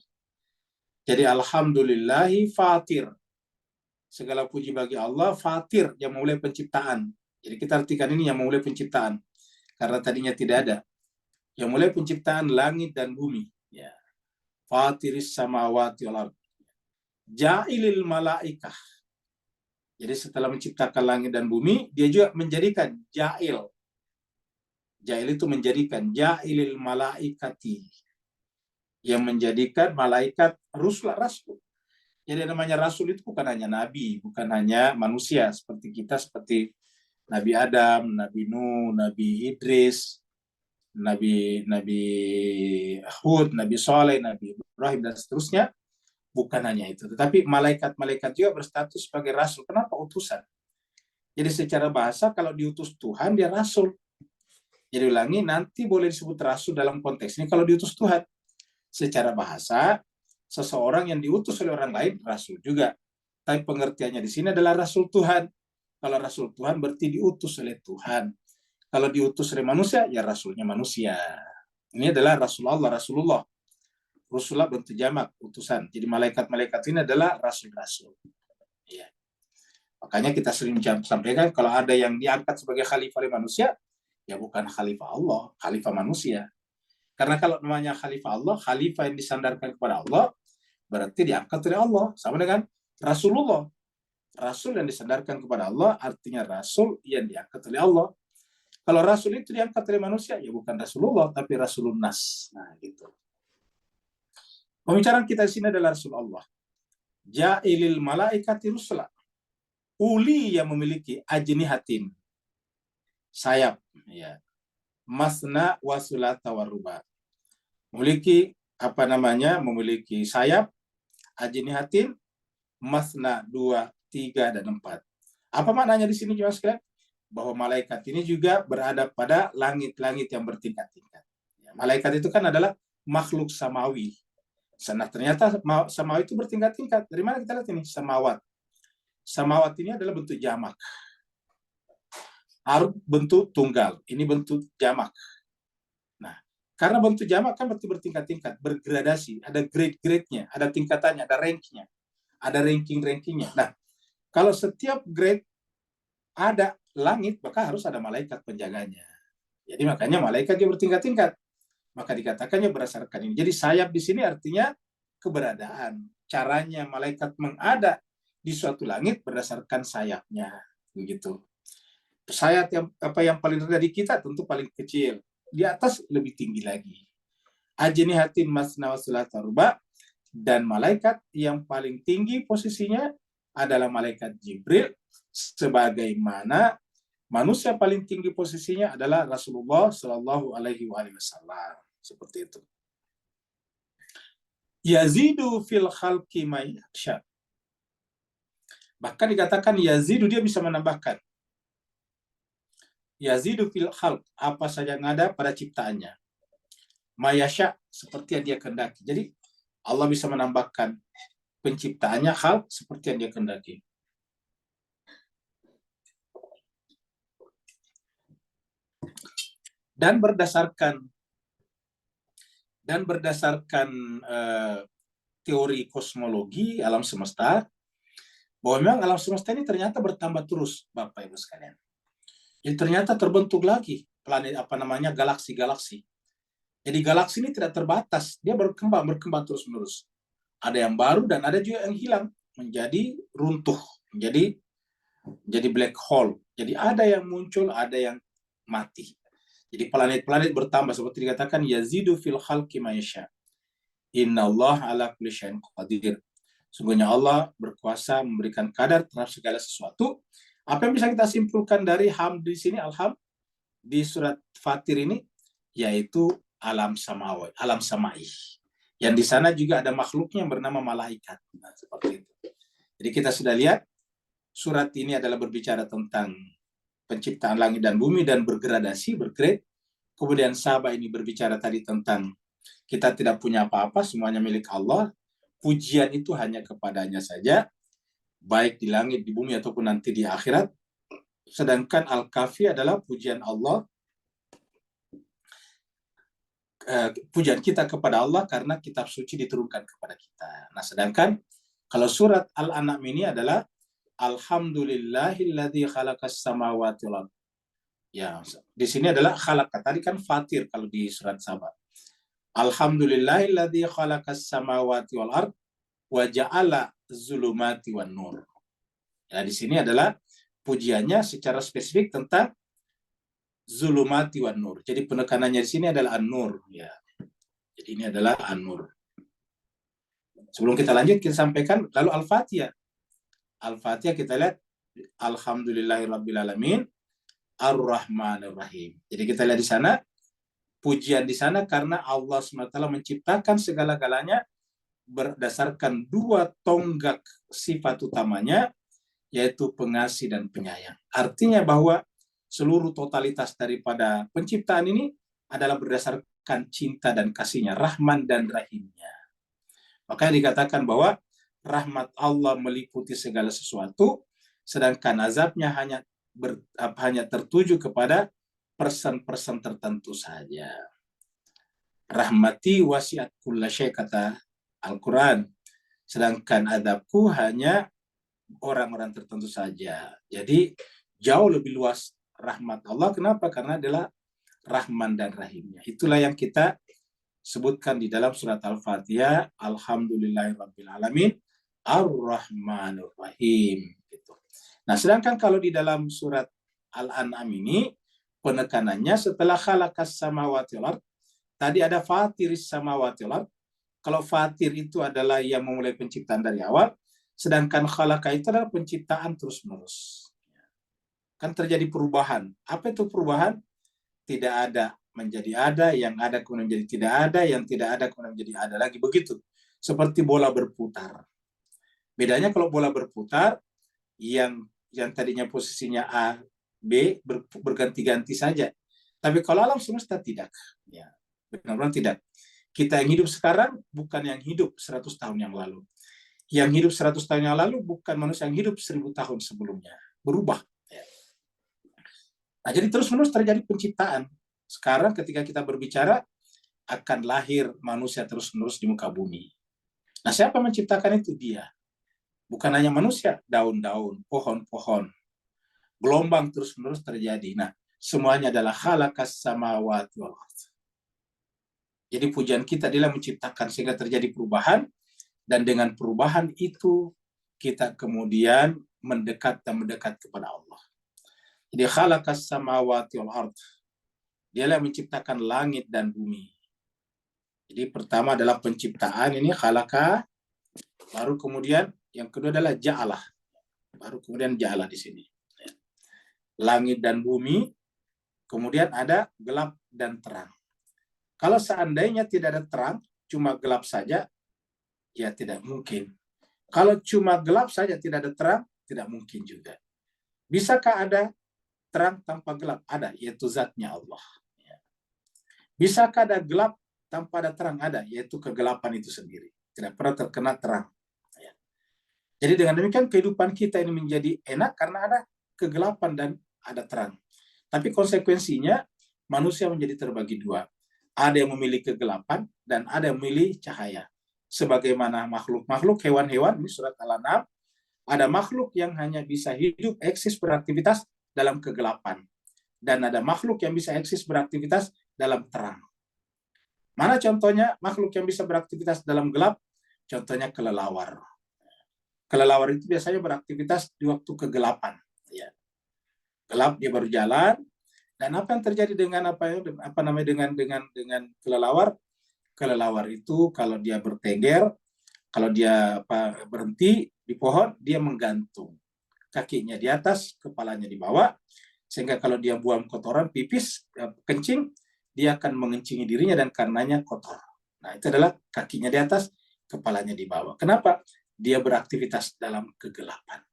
Jadi alhamdulillahi Fatir. Segala puji bagi Allah, Fatir yang memulai penciptaan. Jadi kita artikan ini yang memulai penciptaan. Karena tadinya tidak ada. Yang mulai penciptaan langit dan bumi. Ya. Fatiris samawati wal ardh. Ja'ilil malaikah. Jadi setelah menciptakan langit dan bumi, dia juga menjadikan ja'il. Ja'il itu menjadikan ja'ilil malaikati. Yang menjadikan malaikat rasul. Jadi namanya rasul itu bukan hanya nabi, bukan hanya manusia seperti kita, seperti Nabi Adam, Nabi Nuh, Nabi Idris, Nabi Hud, Nabi Saleh, Nabi Ibrahim dan seterusnya. Bukan hanya itu, tetapi malaikat-malaikat juga berstatus sebagai rasul. Kenapa utusan? Jadi secara bahasa kalau diutus Tuhan dia rasul. Jadi ulangi, nanti boleh disebut rasul dalam konteks ini kalau diutus Tuhan. Secara bahasa, seseorang yang diutus oleh orang lain, rasul juga. Tapi pengertiannya di sini adalah rasul Tuhan. Kalau rasul Tuhan berarti diutus oleh Tuhan. Kalau diutus oleh manusia, ya rasulnya manusia. Ini adalah Rasulullah. Rasulullah bentuk jamak, utusan. Jadi malaikat-malaikat ini adalah rasul-rasul. Ya. Makanya kita sering sampaikan, kalau ada yang diangkat sebagai khalifah oleh manusia, ya bukan khalifah Allah, khalifah manusia. Karena kalau namanya khalifah Allah, khalifah yang disandarkan kepada Allah, berarti diangkat oleh Allah. Sama dengan Rasulullah. Rasul yang disandarkan kepada Allah, artinya Rasul yang diangkat oleh Allah. Kalau Rasul itu diangkat oleh manusia, ya bukan Rasulullah, tapi Rasulun Nas. Nah, gitu. Pembicaraan kita di sini adalah Rasul Allah. Ja'ilil malaikati rusula. Uli yang memiliki ajnihatin. Sayap. Ya. Masna wa sulata wa ruba. Memiliki memiliki sayap, ajnihatin, masna 2, 3 dan 4. Apa maknanya di sini jemaah sekalian? Bahwa malaikat ini juga berada pada langit-langit yang bertingkat-tingkat. Ya, malaikat itu kan adalah makhluk samawi. Nah, ternyata samawi itu bertingkat-tingkat. Dari mana kita lihat ini? Samawat. Samawat ini adalah bentuk jamak. Arut bentuk tunggal, ini bentuk jamak. Nah, karena bentuk jamak kan berarti bertingkat-tingkat, bergradasi, ada grade-grade-nya, ada tingkatannya, ada rank-nya, ada ranking-rankingnya. Nah, kalau setiap grade ada langit, maka harus ada malaikat penjaganya. Jadi makanya malaikat dia bertingkat-tingkat. Maka dikatakannya berdasarkan ini. Jadi sayap di sini artinya keberadaan. Caranya malaikat mengada di suatu langit berdasarkan sayapnya, begitu. Sayap yang paling rendah di kita tentu paling kecil, di atas lebih tinggi lagi. Ajnihatin masna wa sulata ruba, dan malaikat yang paling tinggi posisinya adalah malaikat Jibril, sebagaimana manusia paling tinggi posisinya adalah Rasulullah Shallallahu Alaihi Wasallam. Seperti itu. Yazidu fil khalqi ma yasha. Bahkan dikatakan yazidu, dia bisa menambahkan. Yazidu fil khalq, apa saja yang ada pada ciptaannya. Mayasya, seperti yang dia kehendaki. Jadi Allah bisa menambahkan penciptaannya khalq seperti yang dia kehendaki. Dan berdasarkan teori kosmologi alam semesta, bahwa memang alam semesta ini ternyata bertambah terus, Bapak Ibu sekalian. Jadi ternyata terbentuk lagi planet galaksi-galaksi. Jadi galaksi ini tidak terbatas, dia berkembang terus-menerus. Ada yang baru dan ada juga yang hilang, menjadi runtuh, menjadi black hole. Jadi ada yang muncul, ada yang mati. Jadi planet-planet bertambah, seperti dikatakan yazidu fil khalqi ma yasha. Innallaha ala kulli syai'in qadir. Sungguhnya Allah berkuasa memberikan kadar terhadap segala sesuatu. Apa yang bisa kita simpulkan dari hamd di sini, alhamd di surat Fatir ini, yaitu alam samai, Yang di sana juga ada makhluknya yang bernama malaikat. Nah, seperti itu. Jadi kita sudah lihat surat ini adalah berbicara tentang penciptaan langit dan bumi dan bergradasi, bergrade. Kemudian Saba ini berbicara tadi tentang kita tidak punya apa-apa, semuanya milik Allah. Pujian itu hanya kepadanya saja, baik di langit, di bumi, ataupun nanti di akhirat. Sedangkan Al-Kafi adalah pujian Allah, pujian kita kepada Allah karena kitab suci diturunkan kepada kita. Nah, sedangkan kalau surat Al-An'am ini adalah Alhamdulillahilladzi khalaqas samawati wal ardh. Ya, di sini adalah khalaqa. Tadi kan fatir kalau di surat Saba. Alhamdulillahilladzi khalaqas samawati wal ardh wa ja'ala zulumati wan nur. Ya, di sini adalah pujiannya secara spesifik tentang zulumati wan nur. Jadi penekanannya di sini adalah an-nur, ya. Jadi ini adalah an-nur. Sebelum kita lanjut, kita sampaikan lalu Al-Fatihah. Al-Fatihah kita lihat Alhamdulillahirabbil alamin Ar-Rahmanir Rahim. Jadi kita lihat di sana pujian di sana karena Allah SWT menciptakan segala-galanya berdasarkan dua tonggak sifat utamanya, yaitu pengasih dan penyayang. Artinya bahwa seluruh totalitas daripada penciptaan ini adalah berdasarkan cinta dan kasihnya, Rahman dan Rahimnya. Makanya dikatakan bahwa rahmat Allah meliputi segala sesuatu, sedangkan azabnya hanya tertuju kepada person-person tertentu saja. Rahmati wasi'at kulla syai' kata Al-Quran. Sedangkan azabku hanya orang-orang tertentu saja. Jadi jauh lebih luas rahmat Allah. Kenapa? Karena adalah Rahman dan Rahimnya. Itulah yang kita sebutkan di dalam surat Al-Fatihah. Alhamdulillahirabbil alamin Ar-Rahmanir Rahim. Gitu. Nah, sedangkan kalau di dalam surat Al-An'am ini penekanannya setelah khalaqas samawati wal ardh, tadi ada fatiris samawati wal ardh. Kalau fatir itu adalah yang memulai penciptaan dari awal, sedangkan khalaqa itu adalah penciptaan terus-menerus. Kan terjadi perubahan. Apa itu perubahan? Tidak ada menjadi ada, yang ada kemudian menjadi tidak ada, yang tidak ada kemudian menjadi ada lagi. Begitu. Seperti bola berputar. Bedanya kalau bola berputar, yang tadinya posisinya A, B berganti-ganti saja. Tapi kalau alam semesta tidak. Ya, benar-benar tidak. Kita yang hidup sekarang bukan yang hidup 100 tahun yang lalu. Yang hidup 100 tahun yang lalu bukan manusia yang hidup 1000 tahun sebelumnya. Berubah. Ya. Nah, jadi terus-menerus terjadi penciptaan. Sekarang ketika kita berbicara, akan lahir manusia terus-menerus di muka bumi. Nah, siapa menciptakan itu? Dia. Bukan hanya manusia, daun-daun, pohon-pohon. Gelombang terus-menerus terjadi. Nah, semuanya adalah khalaqas samawati wal ardh. Jadi pujian kita adalah menciptakan sehingga terjadi perubahan, dan dengan perubahan itu kita kemudian mendekat kepada Allah. Jadi khalaqas samawati wal ardh. Dialah menciptakan langit dan bumi. Jadi pertama adalah penciptaan, ini khalaqa, baru kemudian yang kedua adalah ja'alah. Baru kemudian ja'alah di sini. Langit dan bumi, kemudian ada gelap dan terang. Kalau seandainya tidak ada terang, cuma gelap saja, ya tidak mungkin. Kalau cuma gelap saja tidak ada terang, tidak mungkin juga. Bisakah ada terang tanpa gelap? Ada, yaitu zatnya Allah. Bisakah ada gelap tanpa ada terang? Ada, yaitu kegelapan itu sendiri. Tidak pernah terkena terang. Jadi dengan demikian kehidupan kita ini menjadi enak karena ada kegelapan dan ada terang. Tapi konsekuensinya manusia menjadi terbagi dua. Ada yang memilih kegelapan dan ada yang memilih cahaya. Sebagaimana makhluk-makhluk, hewan-hewan, ini surat Al-An'am, ada makhluk yang hanya bisa hidup, eksis, beraktivitas dalam kegelapan. Dan ada makhluk yang bisa eksis, beraktivitas dalam terang. Mana contohnya makhluk yang bisa beraktivitas dalam gelap? Contohnya kelelawar. Kelelawar itu biasanya beraktivitas di waktu kegelapan. Ya. Gelap dia baru jalan. Dan apa yang terjadi dengan dengan kelelawar? Kelelawar itu kalau dia bertengger, kalau dia berhenti di pohon, dia menggantung. Kakinya di atas, kepalanya di bawah, sehingga kalau dia buang kotoran, pipis, kencing, dia akan mengencingi dirinya dan karenanya kotor. Nah, itu adalah kakinya di atas, kepalanya di bawah. Kenapa? Dia beraktivitas dalam kegelapan.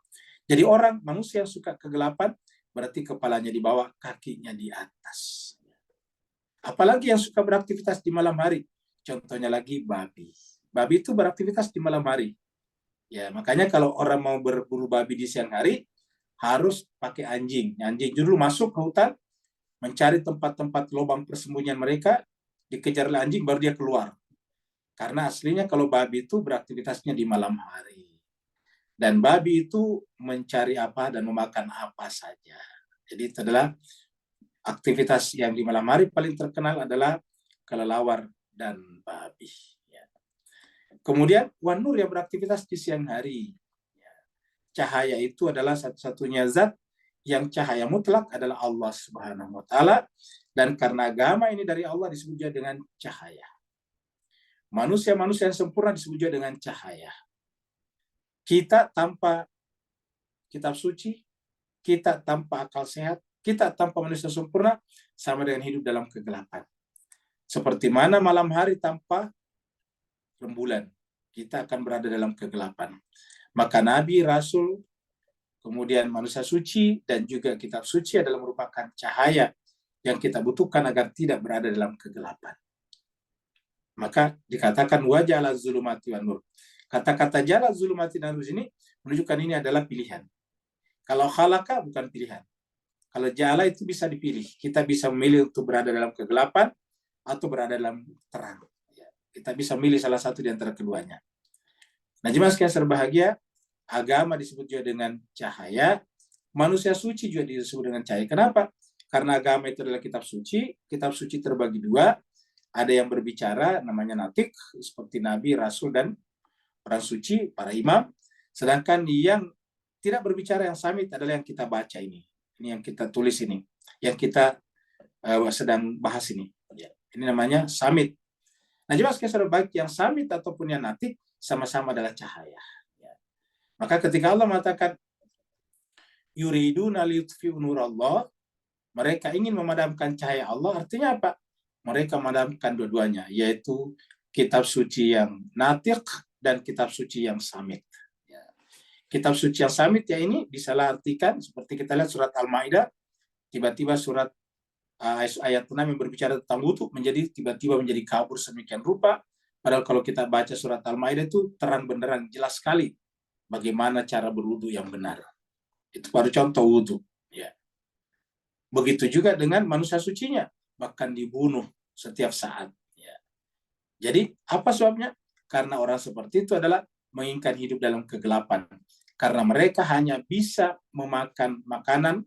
Jadi orang, manusia yang suka kegelapan, berarti kepalanya di bawah, kakinya di atas. Apalagi yang suka beraktivitas di malam hari. Contohnya lagi babi. Babi itu beraktivitas di malam hari. Ya, makanya kalau orang mau berburu babi di siang hari, harus pakai anjing. Anjing dulu masuk ke hutan, mencari tempat-tempat lubang persembunyian mereka, dikejar oleh anjing, baru dia keluar. Karena aslinya kalau babi itu beraktivitasnya di malam hari. Dan babi itu mencari apa dan memakan apa saja. Jadi itu adalah aktivitas yang di malam hari paling terkenal adalah kelelawar dan babi. Ya. Kemudian wanur yang beraktivitas di siang hari. Ya. Cahaya itu adalah satu-satunya zat yang cahaya mutlak adalah Allah Subhanahu wa Ta'ala. Dan karena agama ini dari Allah disebut juga dengan cahaya. Manusia-manusia yang sempurna disebut juga dengan cahaya. Kita tanpa kitab suci, kita tanpa akal sehat, kita tanpa manusia sempurna, sama dengan hidup dalam kegelapan. Seperti mana malam hari tanpa rembulan, kita akan berada dalam kegelapan. Maka Nabi, Rasul, kemudian manusia suci, dan juga kitab suci adalah merupakan cahaya yang kita butuhkan agar tidak berada dalam kegelapan. Maka dikatakan wajah ala zulumati wan nur. Kata-kata jala zulumati dan nur ini menunjukkan ini adalah pilihan. Kalau khalaka bukan pilihan. Kalau jala itu bisa dipilih. Kita bisa memilih untuk berada dalam kegelapan atau berada dalam terang. Kita bisa memilih salah satu di antara keduanya. Nah, jemaah sekalian berbahagia, agama disebut juga dengan cahaya, manusia suci juga disebut dengan cahaya. Kenapa? Karena agama itu adalah kitab suci terbagi dua. Ada yang berbicara, namanya natik, seperti Nabi, Rasul, dan orang suci, para imam. Sedangkan yang tidak berbicara, yang samit adalah yang kita baca ini. Ini yang kita tulis ini. Yang kita sedang bahas ini. Ini namanya samit. Nah, jelas sekalian baik yang samit ataupun yang natik, sama-sama adalah cahaya. Maka ketika Allah mengatakan, yuriduna liyutfi'u nurallah, mereka ingin memadamkan cahaya Allah, artinya apa? Mereka memadamkan dua-duanya, yaitu kitab suci yang natik dan kitab suci yang samit. Kitab suci yang samit ya ini disalah artikan seperti kita lihat surat Al-Maidah, tiba-tiba surat ayat 6 yang berbicara tentang wudu menjadi tiba-tiba menjadi kabur sedemikian rupa. Padahal kalau kita baca surat Al-Maidah itu terang benderang jelas sekali bagaimana cara berwudu yang benar. Itu baru contoh wudu. Ya. Begitu juga dengan manusia sucinya, bahkan dibunuh setiap saat. Ya. Jadi apa sebabnya? Karena orang seperti itu adalah menginginkan hidup dalam kegelapan. Karena mereka hanya bisa memakan makanan,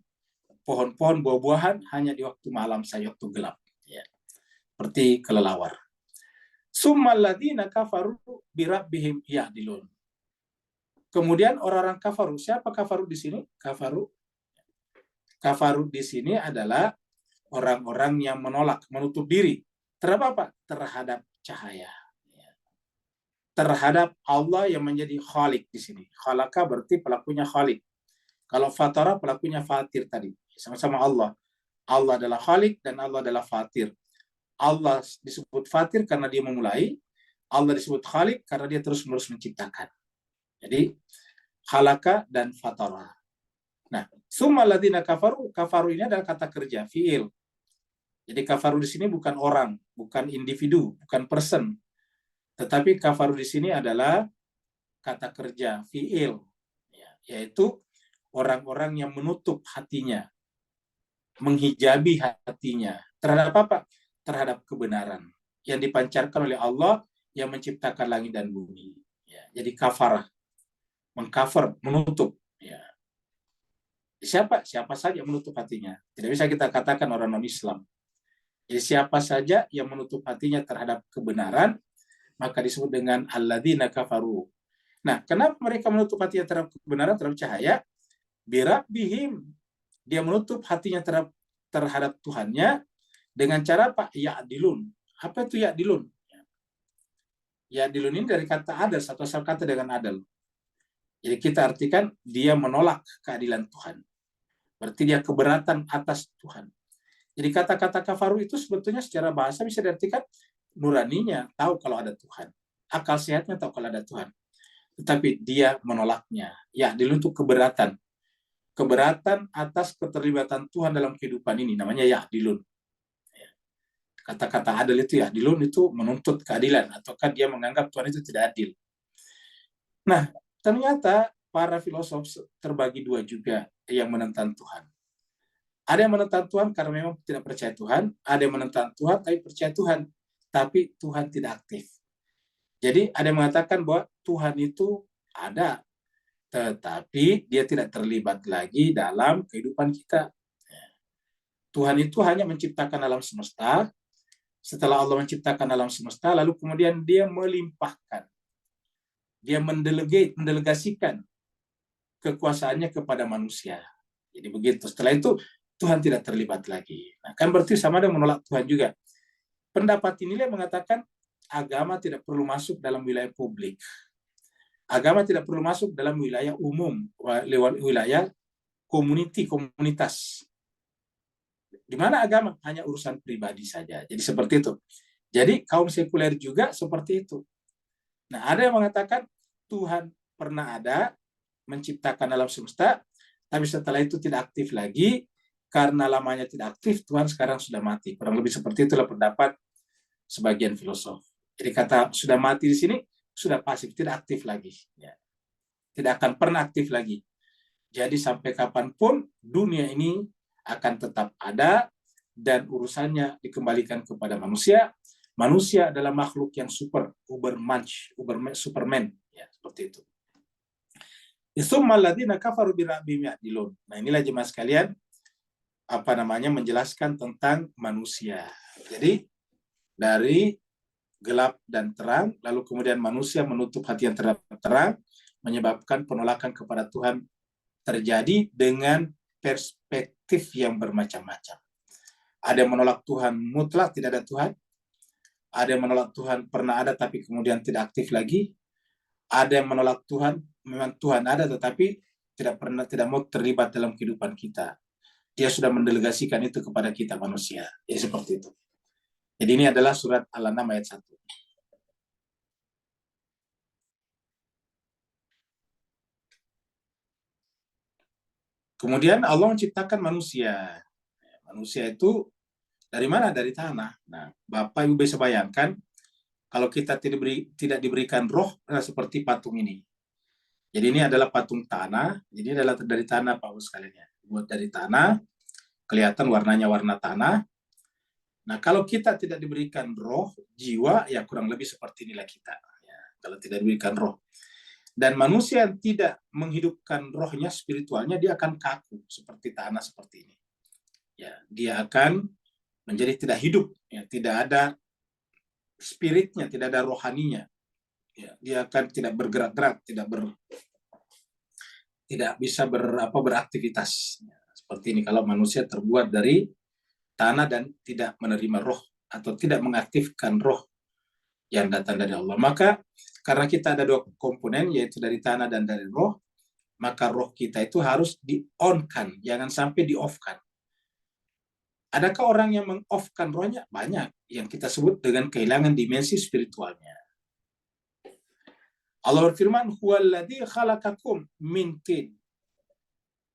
pohon-pohon, buah-buahan hanya di waktu malam saja, waktu gelap. Ya. Seperti kelelawar. Summal ladzina kafaru birabbihim ya'dilun. Kemudian orang-orang kafaru, siapa kafaru di sini? Kafaru di sini adalah orang-orang yang menolak, menutup diri terhadap apa? Terhadap cahaya. Terhadap Allah yang menjadi khalik di sini. Khalaka berarti pelakunya khalik. Kalau fatara pelakunya fatir tadi. Sama-sama Allah. Allah adalah khalik dan Allah adalah fatir. Allah disebut fatir karena dia memulai. Allah disebut khalik karena dia terus-menerus menciptakan. Jadi khalaka dan fatara. Nah, summa ladzina kafaru, kafaru ini adalah kata kerja, fi'il. Jadi kafaru di sini bukan orang, bukan individu, bukan person. Tetapi kafaru di sini adalah kata kerja, fi'il. Yaitu orang-orang yang menutup hatinya, menghijabi hatinya. Terhadap apa? Terhadap kebenaran yang dipancarkan oleh Allah yang menciptakan langit dan bumi. Jadi kafarah, mengcover, menutup. Siapa saja yang menutup hatinya. Tidak bisa kita katakan orang non-Islam. Jadi siapa saja yang menutup hatinya terhadap kebenaran, maka disebut dengan alladzina kafaru. Nah, kenapa mereka menutup hatinya terhadap kebenaran, terhadap cahaya? Birabbihim. Dia menutup hatinya terhadap Tuhannya dengan cara apa? Ya'dilun. Apa itu ya'dilun? Ya'dilun ini dari kata adal, atau asal kata dengan adal. Jadi kita artikan dia menolak keadilan Tuhan. Berarti dia keberatan atas Tuhan. Jadi kata-kata kafaru itu sebetulnya secara bahasa bisa diartikan nuraninya tahu kalau ada Tuhan. Akal sehatnya tahu kalau ada Tuhan. Tetapi dia menolaknya. Ya'dilun itu keberatan. Keberatan atas keterlibatan Tuhan dalam kehidupan ini. Namanya ya'dilun. Kata-kata adil itu ya'dilun itu menuntut keadilan. Ataukah dia menganggap Tuhan itu tidak adil. Nah, ternyata para filosof terbagi dua juga yang menentang Tuhan. Ada yang menentang Tuhan karena memang tidak percaya Tuhan. Ada yang menentang Tuhan tapi percaya Tuhan. Tapi Tuhan tidak aktif. Jadi ada yang mengatakan bahwa Tuhan itu ada, tetapi dia tidak terlibat lagi dalam kehidupan kita. Tuhan itu hanya menciptakan alam semesta. Setelah Allah menciptakan alam semesta, lalu kemudian dia melimpahkan. Dia mendelegasikan kekuasaannya kepada manusia. Jadi begitu. Setelah itu, Tuhan tidak terlibat lagi. Nah, kan berarti sama dengan menolak Tuhan juga. Pendapat inilah yang mengatakan agama tidak perlu masuk dalam wilayah publik. Agama tidak perlu masuk dalam wilayah umum, lewat wilayah komunitas. Di mana agama hanya urusan pribadi saja. Jadi seperti itu. Jadi kaum sekuler juga seperti itu. Nah, ada yang mengatakan Tuhan pernah ada, menciptakan alam semesta, tapi setelah itu tidak aktif lagi, karena lamanya tidak aktif, Tuhan sekarang sudah mati. Kurang lebih seperti itulah pendapat sebagian filosof. Jadi kata sudah mati di sini, sudah pasif, tidak aktif lagi. Ya. Tidak akan pernah aktif lagi. Jadi sampai kapanpun dunia ini akan tetap ada dan urusannya dikembalikan kepada manusia. Manusia adalah makhluk yang Superman, ya seperti itu. Nah, inilah jemaah sekalian menjelaskan tentang manusia. Jadi dari gelap dan terang, lalu kemudian manusia menutup hati yang terang, menyebabkan penolakan kepada Tuhan terjadi dengan perspektif yang bermacam-macam. Ada yang menolak Tuhan mutlak, tidak ada Tuhan. Ada yang menolak Tuhan pernah ada tapi kemudian tidak aktif lagi. Ada yang menolak Tuhan, memang Tuhan ada tetapi tidak mau terlibat dalam kehidupan kita. Dia sudah mendelegasikan itu kepada kita manusia. Ya seperti itu. Jadi ini adalah surat Al-An'am ayat 1. Kemudian Allah menciptakan manusia. Manusia itu dari mana? Dari tanah. Nah, Bapak Ibu bisa bayangkan kalau kita tidak diberikan roh seperti patung ini. Jadi ini adalah patung tanah. Jadi ini adalah dari tanah, Pak Ibu sekalian. Buat dari tanah, kelihatan warnanya warna tanah. Nah, kalau kita tidak diberikan roh, jiwa, ya kurang lebih seperti inilah kita. Ya, kalau tidak diberikan roh. Dan manusia yang tidak menghidupkan rohnya, spiritualnya, dia akan kaku seperti tanah seperti ini. Ya, dia akan menjadi tidak hidup, ya, tidak ada spiritnya, tidak ada rohaninya. Ya, dia akan tidak bergerak-gerak, tidak bisa beraktivitas. Ya, seperti ini kalau manusia terbuat dari tanah dan tidak menerima roh atau tidak mengaktifkan roh yang datang dari Allah. Maka karena kita ada dua komponen, yaitu dari tanah dan dari roh, maka roh kita itu harus di-on-kan, jangan sampai di-off-kan. Adakah orang yang meng-off-kan rohnya? Banyak, yang kita sebut dengan kehilangan dimensi spiritualnya. Allah berfirman, huwallazi khalaqakum min tin.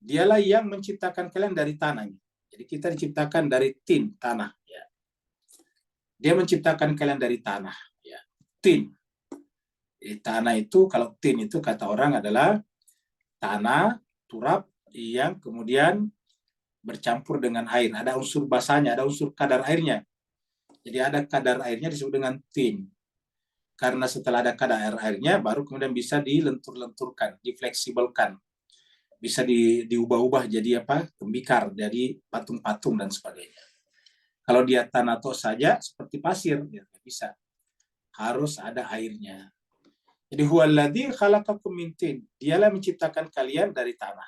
Dialah yang menciptakan kalian dari tanah. Jadi kita diciptakan dari tin, tanah. Ya. Dia menciptakan kalian dari tanah. Ya. Tin. Jadi, tanah itu, kalau tin itu kata orang adalah tanah, turab, yang kemudian bercampur dengan air. Ada unsur basahnya, ada unsur kadar airnya. Jadi ada kadar airnya disebut dengan tin. Karena setelah ada kadar airnya, baru kemudian bisa dilentur-lenturkan, difleksibelkan. Bisa diubah-ubah jadi tembikar, jadi patung-patung dan sebagainya. Kalau dia tanah tos saja, seperti pasir, ya nggak bisa. Harus ada airnya. Jadi huwallazi khalaqakum min tin. Dialah menciptakan kalian dari tanah.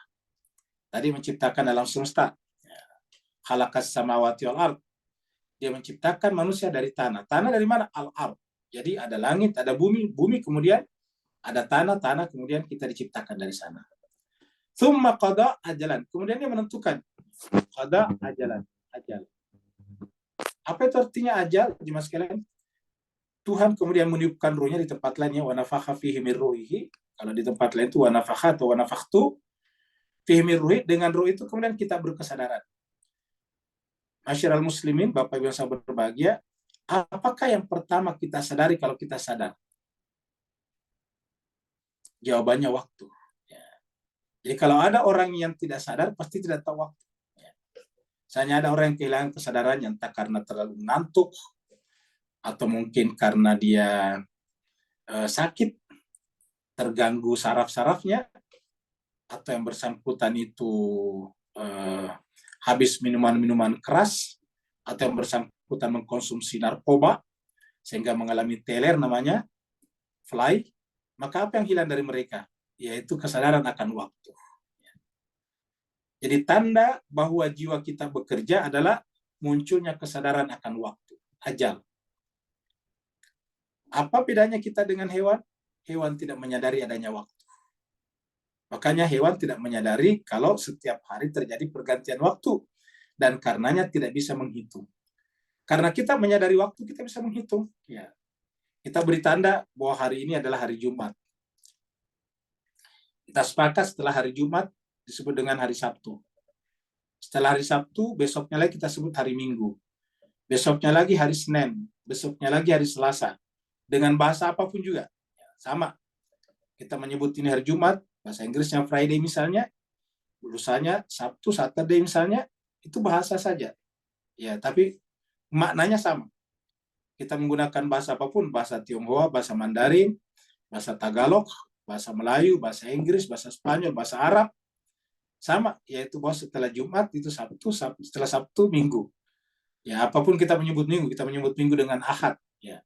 Tadi menciptakan alam semesta. Khalaqas samawati wal ard. Dia menciptakan manusia dari tanah. Tanah dari mana? Al-ard. Jadi ada langit, ada bumi, bumi kemudian ada tanah, kemudian kita diciptakan dari sana. Tsumma qada ajalan. Kemudian dia menentukan qada ajalan, ajal. Apa itu artinya ajal, jemaah sekalian? Tuhan kemudian meniupkan ruhnya di tempat lainnya, wa nafakha fihi min ruhihi. Kalau di tempat lain itu wa nafakha atau wa nafakhtu fihi min ruhi, dengan ruh itu kemudian kita berkesadaran. Masyiral muslimin, Bapak Ibu yang saya berbahagia, apakah yang pertama kita sadari kalau kita sadar? Jawabannya waktu. Ya. Jadi kalau ada orang yang tidak sadar, pasti tidak tahu waktu. Ya. Misalnya ada orang yang kehilangan kesadarannya, entah karena terlalu ngantuk, atau mungkin karena dia sakit, terganggu saraf-sarafnya, atau yang bersangkutan itu habis minuman-minuman keras, atau yang bersangkutan mengkonsumsi narkoba, sehingga mengalami teler namanya, fly, maka apa yang hilang dari mereka? Yaitu kesadaran akan waktu. Jadi tanda bahwa jiwa kita bekerja adalah munculnya kesadaran akan waktu, ajal. Apa bedanya kita dengan hewan? Hewan tidak menyadari adanya waktu. Makanya hewan tidak menyadari kalau setiap hari terjadi pergantian waktu. Dan karenanya tidak bisa menghitung. Karena kita menyadari waktu, kita bisa menghitung. Ya. Kita beri tanda bahwa hari ini adalah hari Jumat. Kita sepakat setelah hari Jumat disebut dengan hari Sabtu. Setelah hari Sabtu, besoknya lagi kita sebut hari Minggu. Besoknya lagi hari Senin. Besoknya lagi hari Selasa. Dengan bahasa apapun juga. Sama. Kita menyebut ini hari Jumat, bahasa Inggrisnya Friday misalnya, lusanya Sabtu, Saturday misalnya, itu bahasa saja. Ya, tapi maknanya sama. Kita menggunakan bahasa apapun, bahasa Tionghoa, bahasa Mandarin, bahasa Tagalog, bahasa Melayu, bahasa Inggris, bahasa Spanyol, bahasa Arab, sama, yaitu bahwa setelah Jumat itu Sabtu, setelah Sabtu Minggu. Ya, apapun kita menyebut Minggu dengan Ahad, ya,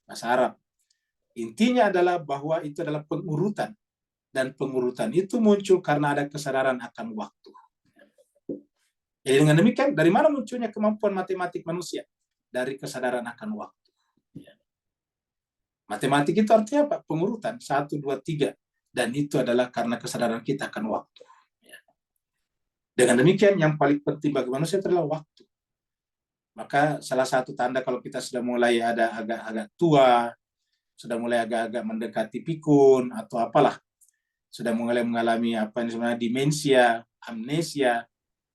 bahasa Arab. Intinya adalah bahwa itu adalah pengurutan, dan pengurutan itu muncul karena ada kesadaran akan waktu. Jadi dengan demikian, dari mana munculnya kemampuan matematik manusia? Dari kesadaran akan waktu. Matematik itu artinya apa? Pengurutan, 1, 2, 3. Dan itu adalah karena kesadaran kita akan waktu. Dengan demikian, yang paling penting bagi manusia adalah waktu. Maka salah satu tanda kalau kita sudah mulai ada agak-agak tua, sudah mulai agak-agak mendekati pikun, atau apalah, sudah mulai mengalami apa yang sebenarnya demensia, amnesia,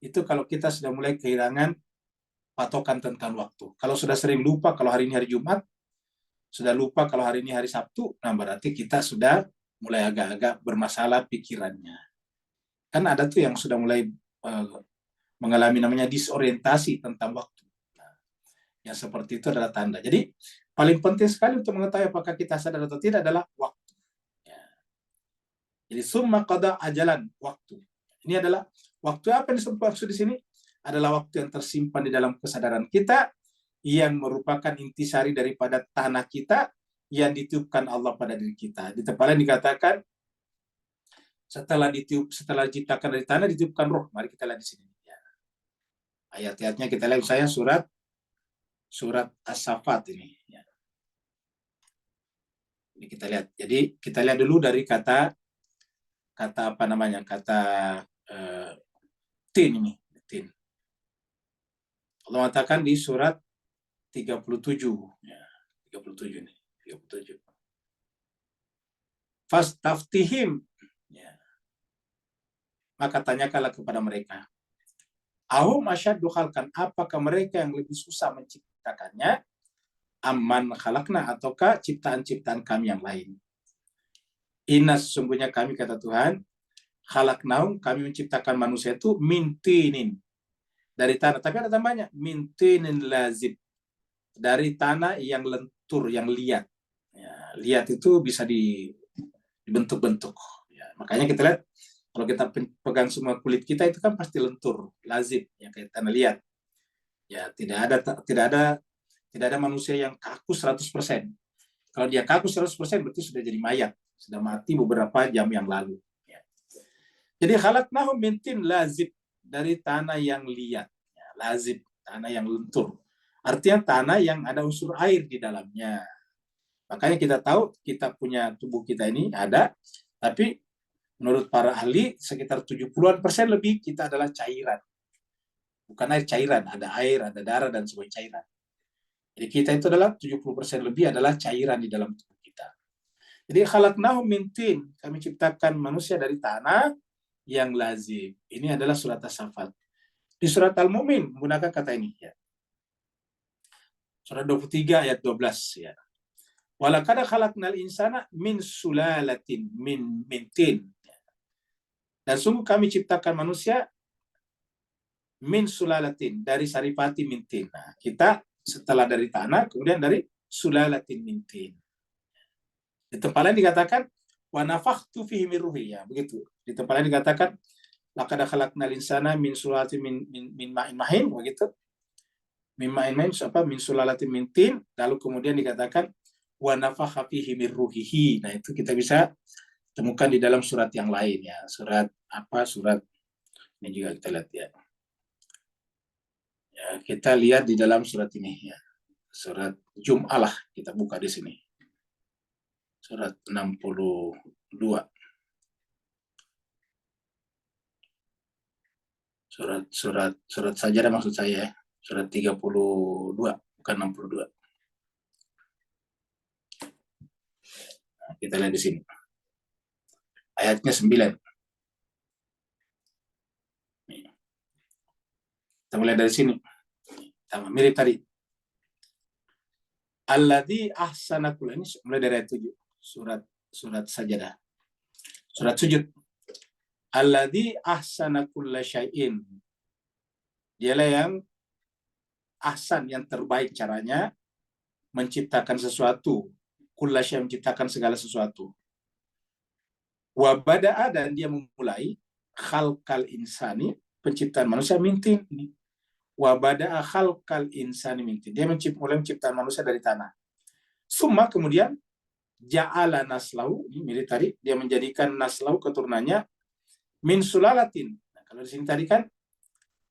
itu kalau kita sudah mulai kehilangan patokan tentang waktu. Kalau sudah sering lupa kalau hari ini hari Jumat, sudah lupa kalau hari ini hari Sabtu, nah berarti kita sudah mulai agak-agak bermasalah pikirannya. Kan ada tuh yang sudah mulai mengalami namanya disorientasi tentang waktu. Nah, yang seperti itu adalah tanda. Jadi paling penting sekali untuk mengetahui apakah kita sadar atau tidak adalah waktu. Ya. Jadi summa qada ajalan, waktu. Ini adalah waktu apa yang disebut di sini? Adalah waktu yang tersimpan di dalam kesadaran kita, yang merupakan intisari daripada tanah kita yang ditiupkan Allah pada diri kita. Di tempat lain dikatakan setelah diciptakan dari tanah ditiupkan roh. Mari kita lihat di sini. Ya. Ayat-ayatnya kita lihat, saya surat As-Saffat ini. Ya. Ini kita lihat. Jadi kita lihat dulu dari kata apa namanya? Kata tin ini. Tin. Allah mengatakan di surat 37. Ya, 37 ini. 37. Fastaftihim. Ya. Maka tanyakanlah kepada mereka. Ahum asyaddu khalqan, apakah mereka yang lebih susah menciptakannya? Amman khalaqna, ataukah ciptaan-ciptaan kami yang lain? Inna, sesungguhnya kami, kata Tuhan, khalaqnahum, kami menciptakan manusia itu min tinin, dari tanah. Tapi ada tambahnya, min tinin lazib, dari tanah yang lentur, yang liat. Ya, liat itu bisa dibentuk-bentuk. Ya, makanya kita lihat, kalau kita pegang semua kulit kita itu kan pasti lentur, lazib, yang kayak tanah liat. Ya, tidak ada manusia yang kaku 100%. Kalau dia kaku 100% berarti sudah jadi mayat, sudah mati beberapa jam yang lalu. Ya. Jadi khalaqnahum min tin lazib, dari tanah yang liat, ya, lazib, tanah yang lentur. Artinya tanah yang ada unsur air di dalamnya. Makanya kita tahu kita punya tubuh kita ini ada, tapi menurut para ahli sekitar 70% lebih kita adalah cairan. Bukan air, cairan, ada air, ada darah dan sebuah cairan. Jadi kita itu adalah 70% lebih adalah cairan di dalam tubuh kita. Jadi khalaqnahum min tin, kami ciptakan manusia dari tanah yang lazim. Ini adalah surat As-Saffat. Di surat Al-Mu'min menggunakan kata ini ya. Surat 23 ayat 12 ya. Walaqad khalaqnal insana min sulalatin min tin. Dan sungguh kami ciptakan manusia min sulalatin, dari saripati min tin. Nah, kita setelah dari tanah, kemudian dari sulalatin min tin. Di tempat lain dikatakan wa nafakhtu fihi min ruhi, ya, begitu. Di tempat lain dikatakan laqad khalaqnal insana min sulalatin min ma'in mahin, begitu. Min ma'in mahin apa min sulalatin min tin, lalu kemudian dikatakan wa nafakha fihi min ruhihi. Nah, itu kita bisa temukan di dalam surat yang lain ya. Surat apa? Surat ini juga kita lihat ya. Ya, kita lihat di dalam surat ini ya. Surat Jum'ah kita buka di sini. Surat 62. Surat Sajadah maksud saya ya. Surat 32 bukan 62. Nah, kita lihat di sini. Ayatnya 9. Kita mulai dari sini. Mirip tadi. Alladzi ahsana kulla, ini mulai dari ayat 7. Surat Sajadah. Surat sujud. Alladzi ahsana kulla syai'in. Dialah yang ahsan, yang terbaik caranya menciptakan sesuatu. Kulla syai', menciptakan segala sesuatu. Wa bada'a, dan dia memulai khalqal insani, penciptaan manusia mintin. Wa bada'a khalqal insani mintin. Dia mulai menciptakan manusia dari tanah. Summa, kemudian ja'ala naslahu, ini mirip tadi, dia menjadikan naslahu keturunannya min sulalatin. Nah, kalau di sini tadi kan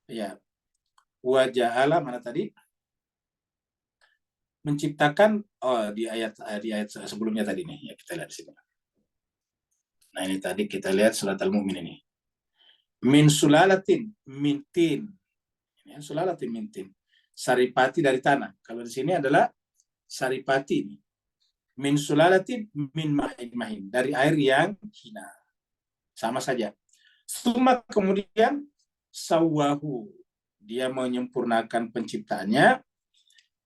ya wa ja'ala mana tadi? Menciptakan di ayat sebelumnya tadi nih. Ya, kita lihat di sini. Nah, ini tadi kita lihat surat Al-Mu'min ini. Min sulalatin min tin. Ini sulalatin min tin. Saripati dari tanah. Kalau di sini adalah saripati ini. Min sulalatin min mahin, dari air yang hina. Sama saja. Suma, kemudian sawahu, dia menyempurnakan penciptaannya.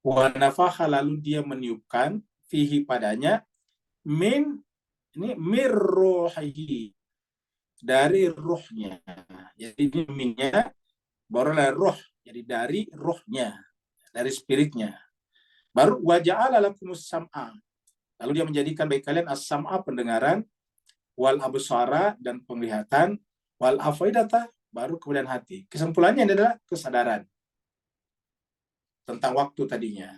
Wa nafakha, lalu dia meniupkan fihi, padanya, min ini mirrohihi, dari ruhnya. Jadi minnya barulah ruh, jadi dari ruhnya, dari spiritnya. Baru wa ja'ala lakumus sam'a, lalu dia menjadikan bagi kalian as-sam'a, pendengaran, wal absara, dan penglihatan, wal afaidata, baru kemudian hati. Kesimpulannya adalah kesadaran tentang waktu tadinya.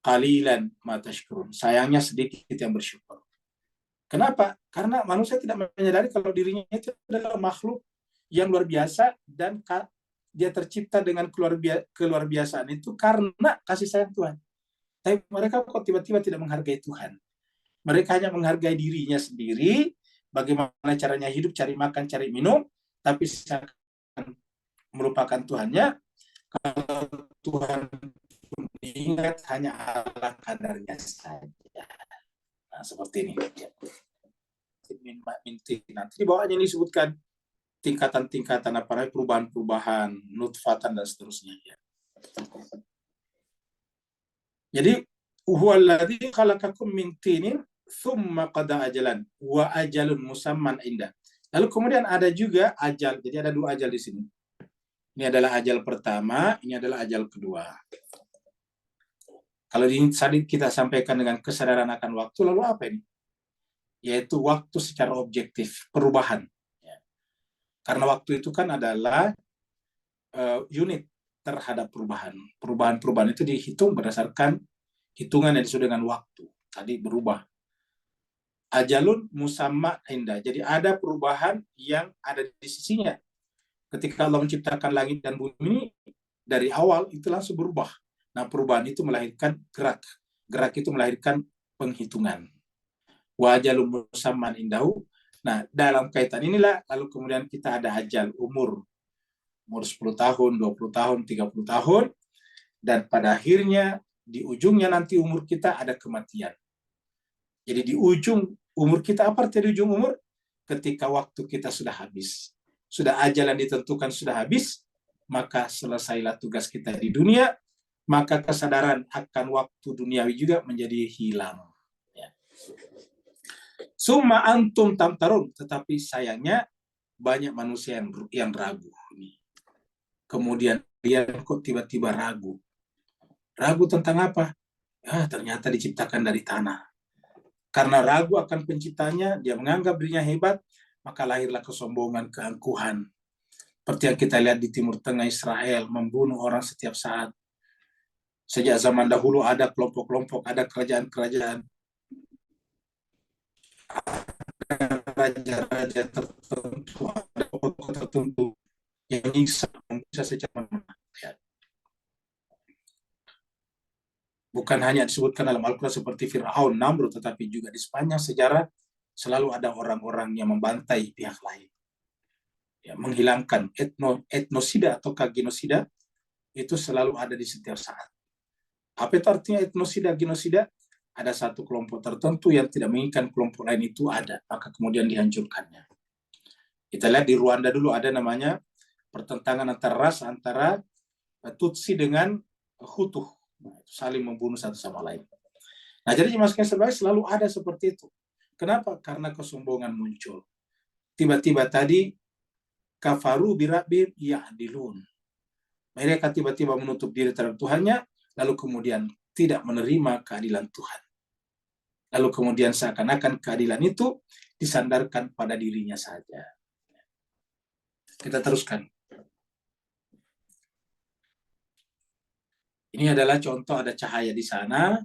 Qalilan ma tashkurun, sayangnya sedikit yang bersyukur. Kenapa? Karena manusia tidak menyadari kalau dirinya itu adalah makhluk yang luar biasa, dan dia tercipta dengan keluar biasaan itu karena kasih sayang Tuhan. Tapi mereka kok tiba-tiba tidak menghargai Tuhan. Mereka hanya menghargai dirinya sendiri, bagaimana caranya hidup, cari makan, cari minum, tapi melupakan Tuhannya. Kalau Tuhan ingat, hanya ala kadarnya saja. Nah, seperti ini. Nanti di bawahnya ini disebutkan tingkatan-tingkatan, perubahan-perubahan, nutfatan, dan seterusnya. Jadi, huwallazi khalaqakum min tinin tsumma qada ajalan wa ajalun musamman inda. Lalu kemudian ada juga ajal. Jadi ada dua ajal di sini. Ini adalah ajal pertama, ini adalah ajal kedua. Kalau tadi kita sampaikan dengan kesadaran akan waktu, lalu apa ini? Yaitu waktu secara objektif, perubahan. Karena waktu itu kan adalah unit terhadap perubahan. Perubahan-perubahan itu dihitung berdasarkan hitungan yang disebut dengan waktu. Tadi berubah. Ajalun musamma indah. Jadi ada perubahan yang ada di sisinya. Ketika Allah menciptakan langit dan bumi, dari awal itu langsung berubah. Nah, perubahan itu melahirkan gerak. Gerak itu melahirkan penghitungan. Wa ajalun musamman indahu. Nah, dalam kaitan inilah lalu kemudian kita ada ajal umur 10 tahun, 20 tahun, 30 tahun, dan pada akhirnya di ujungnya nanti umur kita ada kematian. Jadi di ujung umur kita, apa artinya di ujung umur? Ketika waktu kita sudah habis, sudah ajal yang ditentukan sudah habis, maka selesailah tugas kita di dunia, maka kesadaran akan waktu duniawi juga menjadi hilang. Ya. Summa antum tamtarun, tetapi sayangnya banyak manusia yang ragu. Kemudian dia kok tiba-tiba ragu. Ragu tentang apa? Ya, ternyata diciptakan dari tanah. Karena ragu akan penciptanya, dia menganggap dirinya hebat, maka lahirlah kesombongan, keangkuhan. Seperti yang kita lihat di Timur Tengah, Israel membunuh orang setiap saat. Sejak zaman dahulu ada kelompok-kelompok, ada kerajaan-kerajaan, raja-raja tertentu, ada tokoh tertentu yang bisa secara menakutkan. Bukan hanya disebutkan dalam Al-Quran seperti Fir'aun, Namrud, tetapi juga di sepanjang sejarah selalu ada orang-orang yang membantai pihak lain. Ya, menghilangkan etnosida atau genosida itu selalu ada di setiap saat. Apa itu artinya etnosida, genosida? Ada satu kelompok tertentu yang tidak menginginkan kelompok lain itu ada, maka kemudian dihancurkannya. Kita lihat di Rwanda dulu ada namanya pertentangan antara ras, antara Tutsi dengan Hutu. Nah, itu saling membunuh satu sama lain. Nah, jadi jemaah sekalian selalu ada seperti itu. Kenapa? Karena kesombongan muncul. Tiba-tiba tadi kafaru birabbihim ya'dilun. Mereka tiba-tiba menutup diri terhadap Tuhannya, lalu kemudian tidak menerima keadilan Tuhan. Lalu kemudian seakan-akan keadilan itu disandarkan pada dirinya saja. Kita teruskan. Ini adalah contoh, ada cahaya di sana.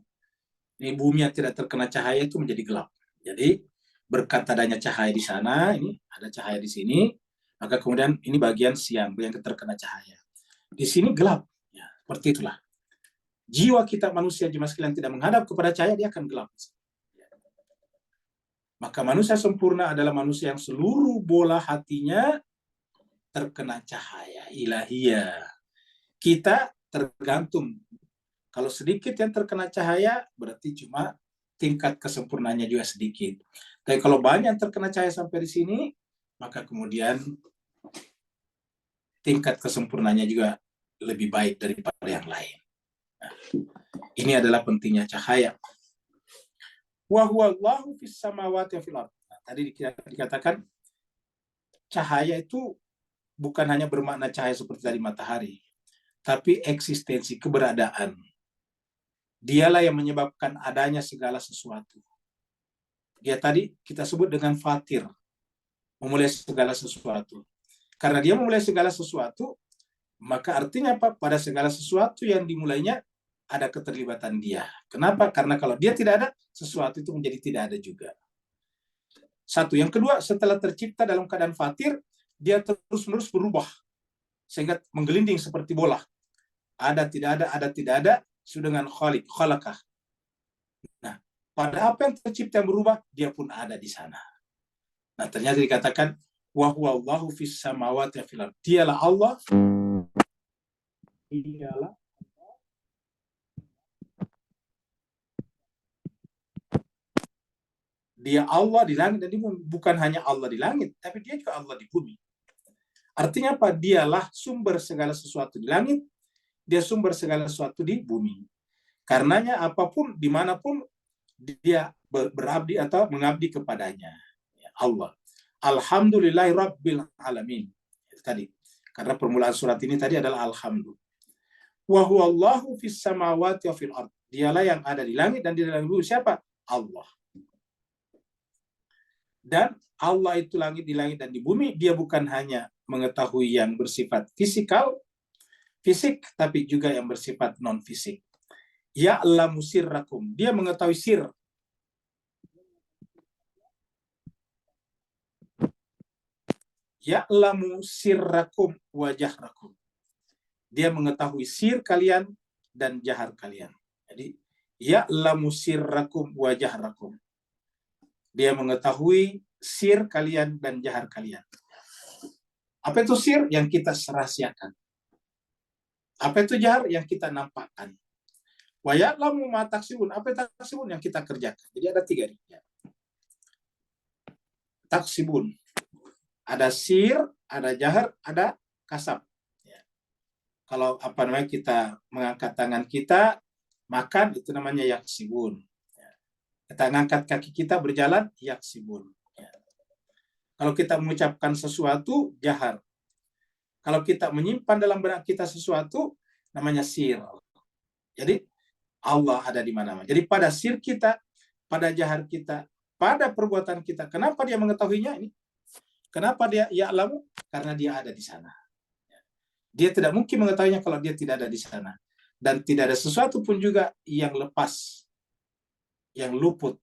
Ini bumi yang tidak terkena cahaya itu menjadi gelap. Jadi berkat adanya cahaya di sana, ini ada cahaya di sini, maka kemudian ini bagian siang yang terkena cahaya. Di sini gelap. Ya, seperti itulah. Jiwa kita manusia jemaah sekalian tidak menghadap kepada cahaya, dia akan gelap. Maka manusia sempurna adalah manusia yang seluruh bola hatinya terkena cahaya ilahiyah. Kita tergantung. Kalau sedikit yang terkena cahaya, berarti cuma tingkat kesempurnaannya juga sedikit. Tapi kalau banyak yang terkena cahaya sampai di sini, maka kemudian tingkat kesempurnaannya juga lebih baik daripada yang lain. Nah, ini adalah pentingnya cahaya. Wa huwallahu fis samawati wa fil ardh. Nah, tadi dikatakan cahaya itu bukan hanya bermakna cahaya seperti dari matahari, tapi eksistensi, keberadaan. Dialah yang menyebabkan adanya segala sesuatu. Dia tadi kita sebut dengan fatir, memulai segala sesuatu. Karena dia memulai segala sesuatu, maka artinya apa? Pada segala sesuatu yang dimulainya ada keterlibatan dia. Kenapa? Karena kalau dia tidak ada, sesuatu itu menjadi tidak ada juga. Satu. Yang kedua, setelah tercipta dalam keadaan fatir, dia terus-menerus berubah. Sehingga menggelinding seperti bola. Ada, tidak ada, sudah dengan khaliq, khalaqah. Nah, pada apa yang tercipta yang berubah, dia pun ada di sana. Nah, ternyata dikatakan, wa huwallahu fis samawati wa fil ardh. Dialah Allah. Dia Allah di langit dan di bumi. Bukan hanya Allah di langit, tapi dia juga Allah di bumi. Artinya apa? Dialah sumber segala sesuatu di langit, dia sumber segala sesuatu di bumi. Karenanya apapun, dimanapun, dia berabdi atau mengabdi kepadanya. Ya, Allah. Alhamdulillahi Rabbil Alamin. Itu tadi. Karena permulaan surat ini tadi adalah Alhamdulillah. Wa huwallahu fis samawati wa fil ardh. Dialah yang ada di langit dan di dalam bumi. Siapa? Allah. Dan Allah itu langit di langit dan di bumi, dia bukan hanya mengetahui yang bersifat fisik, tapi juga yang bersifat non-fisik. Ya'lamu sirrakum. Dia mengetahui sir. Ya'lamu sirrakum wa jahrakum. Dia mengetahui sir kalian dan jahar kalian. Jadi, ya'lamu sirrakum wa jahrakum. Dia mengetahui sir kalian dan jahar kalian. Apa itu sir? Yang kita rahasiakan. Apa itu jahar? Yang kita nampakkan. Wa ya'lamu ma taksibun. Apa taksibun? Yang kita kerjakan. Jadi ada 3 nih. Taksibun. Ada sir, ada jahar, ada kasab. Ya. Kalau kita mengangkat tangan kita, makan, itu namanya yaksibun. Ya. Kita mengangkat kaki kita berjalan, yaksibun. Ya. Kalau kita mengucapkan sesuatu, jahar. Kalau kita menyimpan dalam benak kita sesuatu, namanya sir. Jadi Allah ada di mana-mana. Jadi pada sir kita, pada jahar kita, pada perbuatan kita, kenapa dia mengetahuinya ini? Kenapa dia ya'lamu? Karena dia ada di sana. Dia tidak mungkin mengetahuinya kalau dia tidak ada di sana. Dan tidak ada sesuatu pun juga yang lepas, yang luput,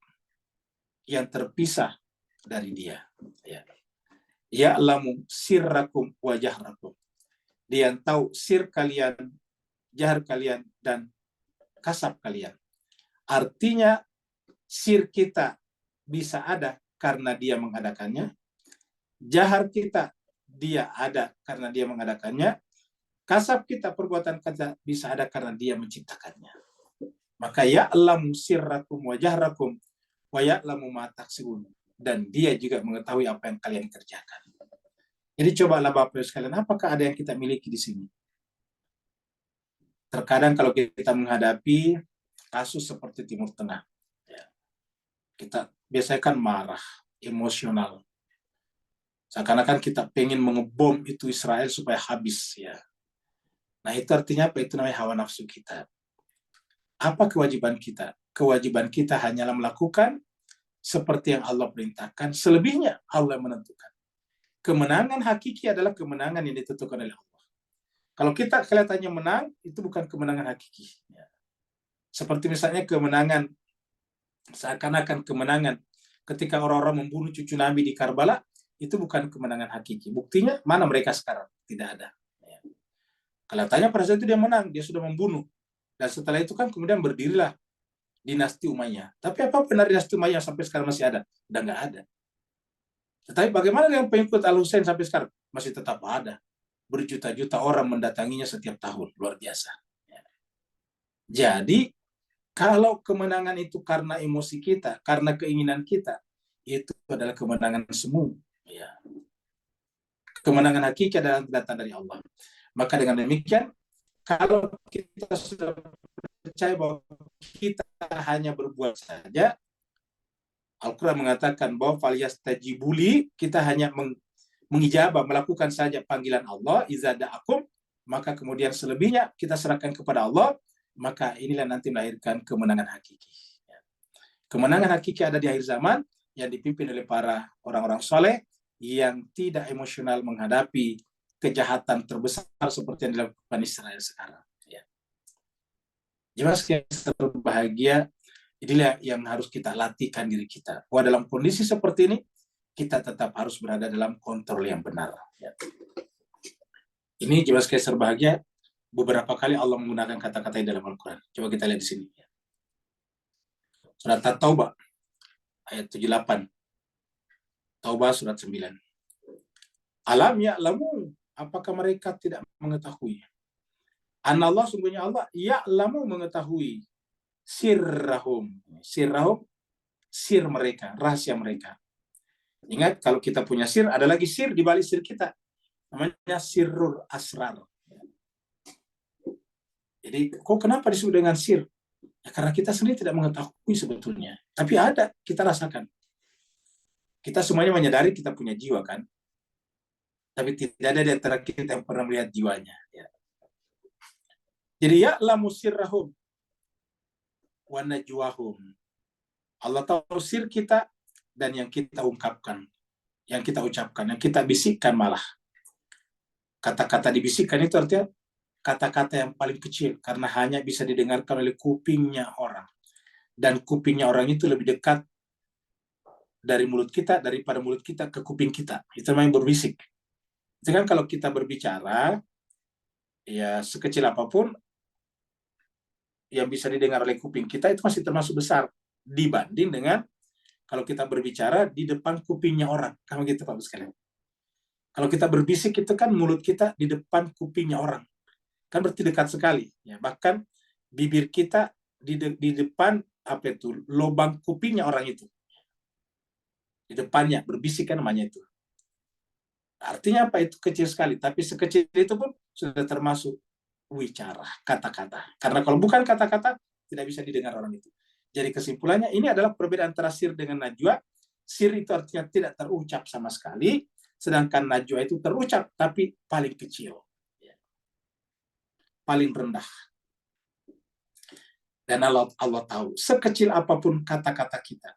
yang terpisah dari dia. Ya'lamu sirrakum wa jahrakum. Dia yang tahu sir kalian, jahar kalian, dan kasab kalian. Artinya sir kita bisa ada karena dia mengadakannya. Jahar kita dia ada karena dia mengadakannya. Kasab kita, perbuatan kita bisa ada karena dia menciptakannya. Maka ya'lamu sirrakum wa jahrakum wa ya'lamu ma taksibun. Dan dia juga mengetahui apa yang kalian kerjakan. Jadi cobalah Bapak Ibu sekalian, apakah ada yang kita miliki di sini? Terkadang kalau kita menghadapi kasus seperti Timur Tengah, kita biasanya kan marah, emosional. Seakan-akan kita pengen mengebom itu Israel supaya habis. Ya. Nah itu artinya apa? Itu namanya hawa nafsu kita. Apa kewajiban kita? Kewajiban kita hanyalah melakukan seperti yang Allah perintahkan. Selebihnya Allah menentukan. Kemenangan hakiki adalah kemenangan yang ditentukan oleh Allah. Kalau kita kelihatannya menang, itu bukan kemenangan hakiki. Ya. Seperti misalnya kemenangan, seakan-akan kemenangan ketika orang-orang membunuh cucu Nabi di Karbala, itu bukan kemenangan hakiki. Buktinya, mana mereka sekarang? Tidak ada. Ya. Kelihatannya pada saat itu dia menang, dia sudah membunuh. Dan setelah itu kan kemudian berdirilah dinasti Umayyah. Tapi apa benar dinasti Umayyah sampai sekarang masih ada? Udah nggak ada. Tetapi bagaimana dengan pengikut Al-Husain sampai sekarang? Masih tetap ada. Berjuta-juta orang mendatanginya setiap tahun. Luar biasa. Ya. Jadi, kalau kemenangan itu karena emosi kita, karena keinginan kita, itu adalah kemenangan semu. Ya. Kemenangan hakiki adalah datang dari Allah. Maka dengan demikian, kalau kita sudah percaya bahwa kita hanya berbuat saja, Al-Quran mengatakan bahwa falyastajibuli, kita hanya mengijabah, melakukan saja panggilan Allah, iza da'akum, maka kemudian selebihnya kita serahkan kepada Allah, maka inilah nanti melahirkan kemenangan hakiki. Kemenangan hakiki ada di akhir zaman yang dipimpin oleh para orang-orang soleh yang tidak emosional menghadapi kejahatan terbesar seperti yang dilakukan Israel sekarang. Ya. Jemaah sekalian berbahagia, inilah yang harus kita latihkan diri kita. Bahwa dalam kondisi seperti ini, kita tetap harus berada dalam kontrol yang benar. Ya. Ini jemaah sekalian berbahagia, beberapa kali Allah menggunakan kata-kata dalam Al-Quran. Coba kita lihat di sini. Surat At-Taubah, ayat 78. Taubah surat 9. Alam ya'lamu, apakah mereka tidak mengetahui? Anallah, sungguhnya Allah, ya'lamu, mengetahui. Sirrahum, sir mereka, rahasia mereka. Ingat, kalau kita punya sir, ada lagi sir di balik sir kita. Namanya sirrul asrar. Jadi, kok kenapa disebut dengan sir? Ya, karena kita sendiri tidak mengetahui sebetulnya. Tapi ada, kita rasakan. Kita semuanya menyadari kita punya jiwa, kan? Tapi tidak ada di antara kita yang pernah melihat jiwanya. Ya. Jadi, ya'lamu sirrahum wa najwahum. Allah tahu sir kita dan yang kita ungkapkan, yang kita ucapkan, yang kita bisikkan malah. Kata-kata dibisikkan itu artinya kata-kata yang paling kecil karena hanya bisa didengarkan oleh kupingnya orang. Dan kupingnya orang itu lebih dekat dari mulut kita daripada mulut kita ke kuping kita. Itu namanya berbisik. Itu kan kalau kita berbicara, ya sekecil apapun, yang bisa didengar oleh kuping kita itu masih termasuk besar dibanding dengan kalau kita berbicara di depan kupingnya orang. Kamu gitu Pak sekalian. Kalau kita berbisik itu kan mulut kita di depan kupingnya orang. Kan berarti dekat sekali. Ya, bahkan bibir kita di depan apa itu lubang kupingnya orang itu, di depannya berbisikan namanya itu. Artinya apa? Itu kecil sekali, tapi sekecil itu pun sudah termasuk wicara, kata-kata. Karena kalau bukan kata-kata tidak bisa didengar orang itu. Jadi kesimpulannya ini adalah perbedaan antara sir dengan najwa. Sir itu artinya tidak terucap sama sekali, sedangkan najwa itu terucap tapi paling kecil, paling rendah. Dan Allah tahu, sekecil apapun kata-kata kita,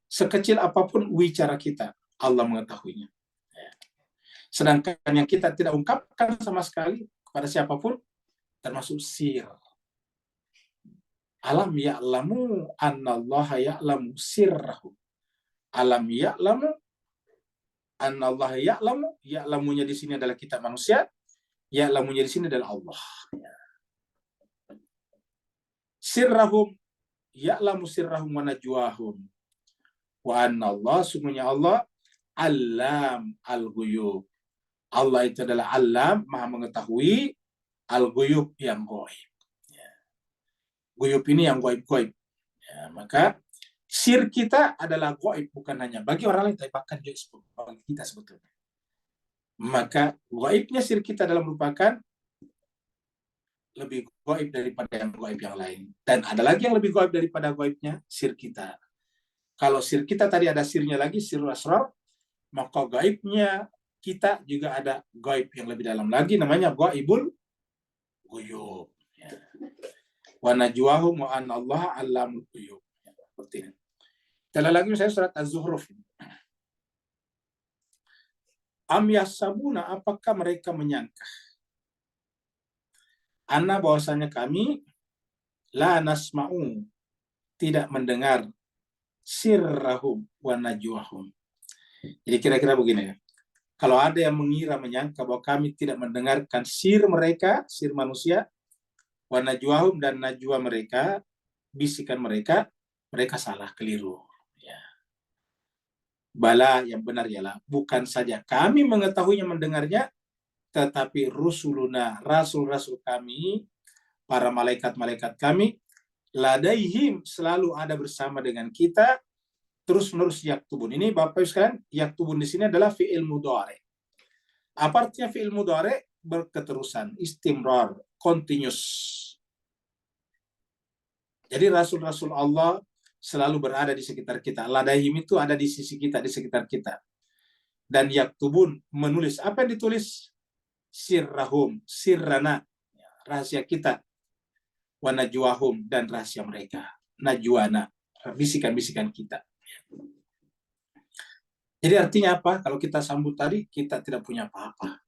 sekecil apapun wicara kita, Allah mengetahuinya. Sedangkan yang kita tidak ungkapkan sama sekali kepada siapapun, termasuk sir. Alam ya'lamu annallaha ya'lamu sirrahu. Alam ya'lamu annallaha ya'lamu. Ya'lamunya di sini adalah kita manusia, ya'lamunya di sini adalah Allah. Sirrahum ya'lamu sirrahum wa najwahum. Wa annallaha, sungguhnya Allah Alam al-ghuyub. Allah itu adalah Alam, Maha mengetahui, al-ghuyub yang gaib. Ghuyub ini yang gaib-gaib. Maka sir kita adalah gaib, bukan hanya bagi orang lain, tapi bahkan juga bagi kita sebetulnya. Maka gaibnya sir kita adalah merupakan lebih gaib daripada yang gaib yang lain. Dan ada lagi yang lebih gaib daripada gaibnya sir kita. Kalau sir kita tadi ada sirnya lagi, sirul asrar, maka gaibnya kita juga ada gaib yang lebih dalam lagi, namanya gaibul ghuyub. Wa najwahum wa anna Allah allamul ghuyub. Seperti ini. Sekali lagi saya surat Az-Zukhruf. Am yasabuna, apakah mereka menyangka anna bahwasanya kami la nasma'u, tidak mendengar sirrahum wa najwahum. Jadi kira-kira begini ya. Kalau ada yang mengira menyangka bahwa kami tidak mendengarkan sir mereka, sir manusia, wa najwahum, dan najwa mereka, bisikan mereka, mereka salah, keliru. Ya. Bala, yang benar ialah bukan saja kami mengetahuinya, mendengarnya, tetapi rusuluna, rasul-rasul kami, para malaikat-malaikat kami, ladaihim, selalu ada bersama dengan kita, terus-menerus yaktubun. Ini Bapak Ibu sekalian, yaktubun di sini adalah fi'il mudhari. Apa artinya fi'il mudhari? Berketerusan, istimrar, continuous. Jadi rasul-rasul Allah selalu berada di sekitar kita. Ladaihim itu ada di sisi kita, di sekitar kita. Dan yaktubun, menulis. Apa yang ditulis? Sirrahum, sirrana, rahasia kita. Wa najwahum, dan rahasia mereka. Najwana, bisikan-bisikan kita. Jadi artinya apa? Kalau kita sambut tadi, kita tidak punya apa-apa.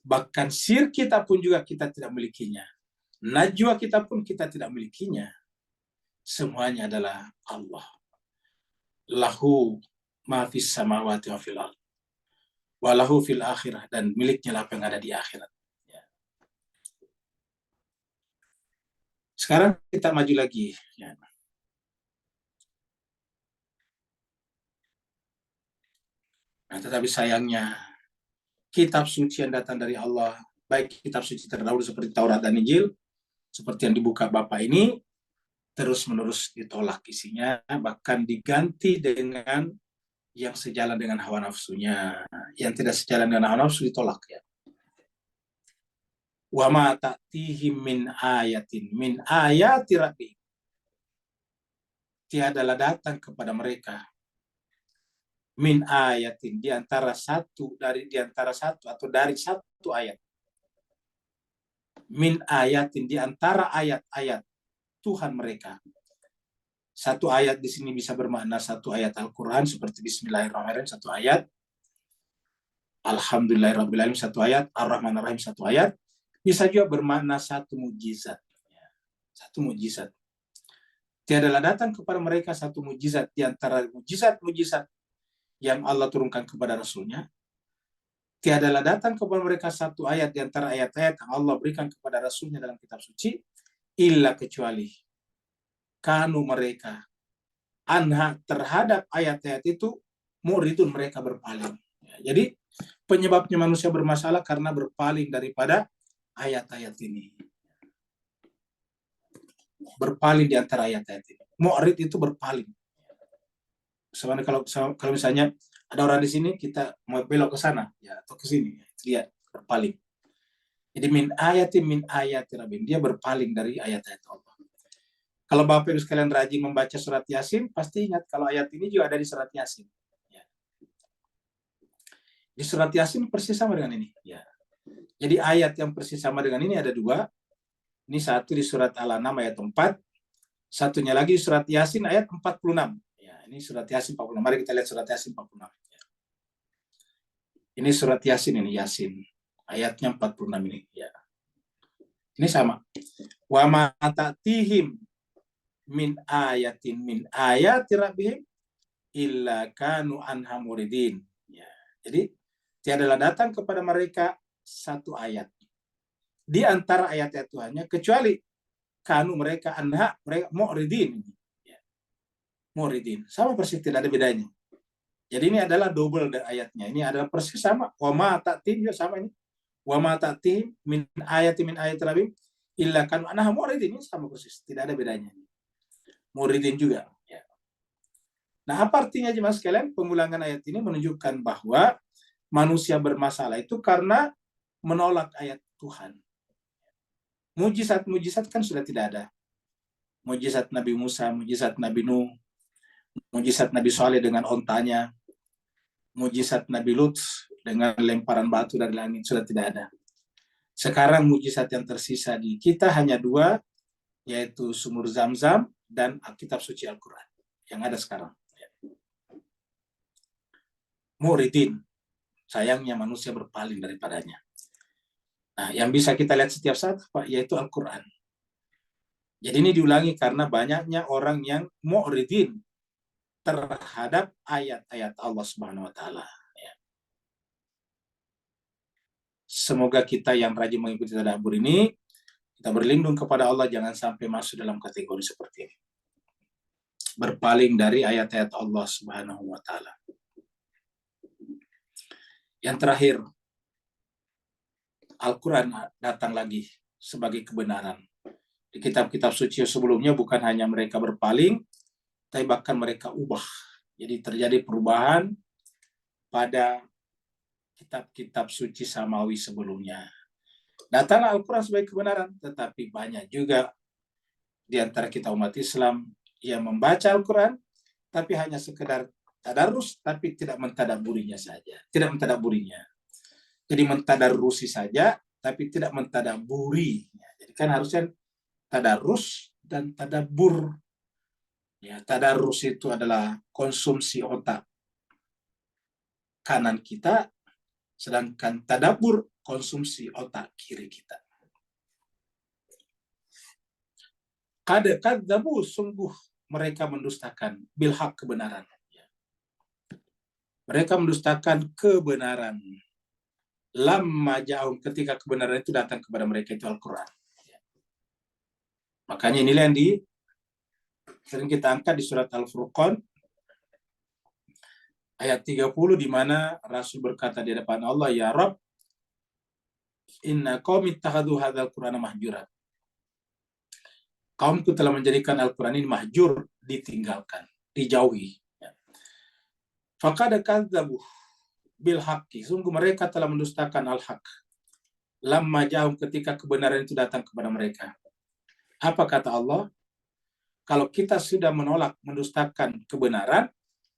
Bahkan sir kita pun juga kita tidak milikinya. Najwa kita pun kita tidak milikinya. Semuanya adalah Allah. Lahu ma fis samawati wa fil ardh. Wa lahu fil akhirah, dan miliknya lah apa yang ada di akhirat. Ya. Sekarang kita maju lagi. Ya. Nah, tetapi sayangnya kitab suci yang datang dari Allah, baik kitab suci terdahulu seperti Taurat dan Injil, seperti yang dibuka Bapak ini, terus-menerus ditolak isinya, bahkan diganti dengan yang sejalan dengan hawa nafsunya. Yang tidak sejalan dengan hawa nafsu ditolak, ya. Wa ma ta'tihim min ayatin min ayati rabbihim. Tiadalah datang kepada mereka min ayatin, di antara satu atau dari satu ayat. Min ayatin, di antara ayat-ayat Tuhan mereka. Satu ayat di sini bisa bermakna satu ayat Al-Quran seperti Bismillahirrahmanirrahim satu ayat, Alhamdulillahirrahmanirrahim satu ayat, Ar-Rahmanir-Rahim satu ayat. Bisa juga bermakna satu mukjizat. Satu mukjizat. Tiadalah datang kepada mereka satu mukjizat di antara mukjizat-mukjizat yang Allah turunkan kepada Rasulnya. Tiadalah datang kepada mereka satu ayat di antara ayat-ayat yang Allah berikan kepada Rasulnya dalam kitab suci, illa kecuali kanu mereka anha, terhadap ayat-ayat itu, muridun, mereka berpaling. Ya, jadi penyebabnya manusia bermasalah karena berpaling daripada ayat-ayat ini. berpaling di antara ayat-ayat ini. Mu'rid itu berpaling. Sebenarnya kalau misalnya ada orang di sini, kita mau belok ke sana ya atau ke sini, lihat berpaling. Jadi min ayati rabbim, dia berpaling dari ayat-ayat Allah. Kalau Bapak Ibu sekalian rajin membaca surat Yasin, pasti ingat kalau ayat ini juga ada di surat Yasin. Ya. Di surat Yasin persis sama dengan ini. Ya. Jadi ayat yang persis sama dengan ini ada dua. Ini satu di surat Al-An'am ayat 4, satunya lagi di surat Yasin ayat 46. Ya, ini surat Yasin 46. Mari kita lihat surat Yasin 46. Ya. Ini surat Yasin ini, Yasin. Ayatnya 46 ini. Ya. Ini sama. Wa ma ta'tihim min ayati rabbihim illa kanu anha muridin. Ya. Jadi tiadalah datang kepada mereka satu ayat di antara ayat-ayat Tuhannya kecuali kanu mereka anha, mereka muridin. Ya. Muridin. Sama persis, tidak ada bedanya. Jadi ini adalah double ayatnya. Ini adalah persis sama. Wa ma ta'tihim juga sama ini. Wa ma ta'tihim min ayati rabbihim illa kanu anha muridin. Ini sama persis, tidak ada bedanya. Muridin juga. Ya. Nah, apa artinya jemaah sekalian? Pengulangan ayat ini menunjukkan bahwa manusia bermasalah itu karena menolak ayat Tuhan. Mujizat kan sudah tidak ada. Mujizat Nabi Musa, mujizat Nabi Nuh, mujizat Nabi Saleh dengan ontanya, mujizat Nabi Lut dengan lemparan batu dari langit sudah tidak ada. Sekarang mujizat yang tersisa di kita hanya dua, yaitu sumur Zam-Zam dan kitab suci Al-Quran yang ada sekarang. Muridin, sayangnya manusia berpaling daripadanya. Nah, yang bisa kita lihat setiap saat yaitu Al-Quran. Jadi ini diulangi karena banyaknya orang yang mu'ridin terhadap ayat-ayat Allah Subhanahu wa taala. Ya. Semoga kita yang rajin mengikuti tadabbur ini, kita berlindung kepada Allah jangan sampai masuk dalam kategori seperti ini. Berpaling dari ayat-ayat Allah Subhanahu wa taala. Yang terakhir, Al-Quran datang lagi sebagai kebenaran. Di kitab-kitab suci sebelumnya bukan hanya mereka berpaling, tapi bahkan mereka ubah. Jadi terjadi perubahan pada kitab-kitab suci samawi sebelumnya. Datanglah Al-Quran sebagai kebenaran, tetapi banyak juga di antara kita umat Islam yang membaca Al-Quran, tapi hanya sekedar tadarus, tapi tidak mentadaburinya saja. Tidak mentadaburinya. Jadi mentadarusi saja, tapi tidak mentadaburi. Jadi kan harusnya tadarus dan tadabur. Ya, tadarus itu adalah konsumsi otak kanan kita, sedangkan tadabur konsumsi otak kiri kita. Kadzabu, sungguh mereka mendustakan bilhaq, kebenaran. Mereka mendustakan kebenaran. Lamma ja'um, ketika kebenaran itu datang kepada mereka, itu Al-Quran. Makanya inilah yang sering kita angkat di surat Al-Furqan ayat 30, di mana Rasul berkata di depan Allah, ya Rabb, inna qaumi ittakhadhu hadzal Qur'ana mahjura. Kaumku telah menjadikan Al-Quran ini mahjur, ditinggalkan, dijauhi. Faqad kadzabu bil haqqi, sungguh mereka telah mendustakan al-haq. Lamma ja'um, ketika kebenaran itu datang kepada mereka. Apa kata Allah? Kalau kita sudah menolak, mendustakan kebenaran,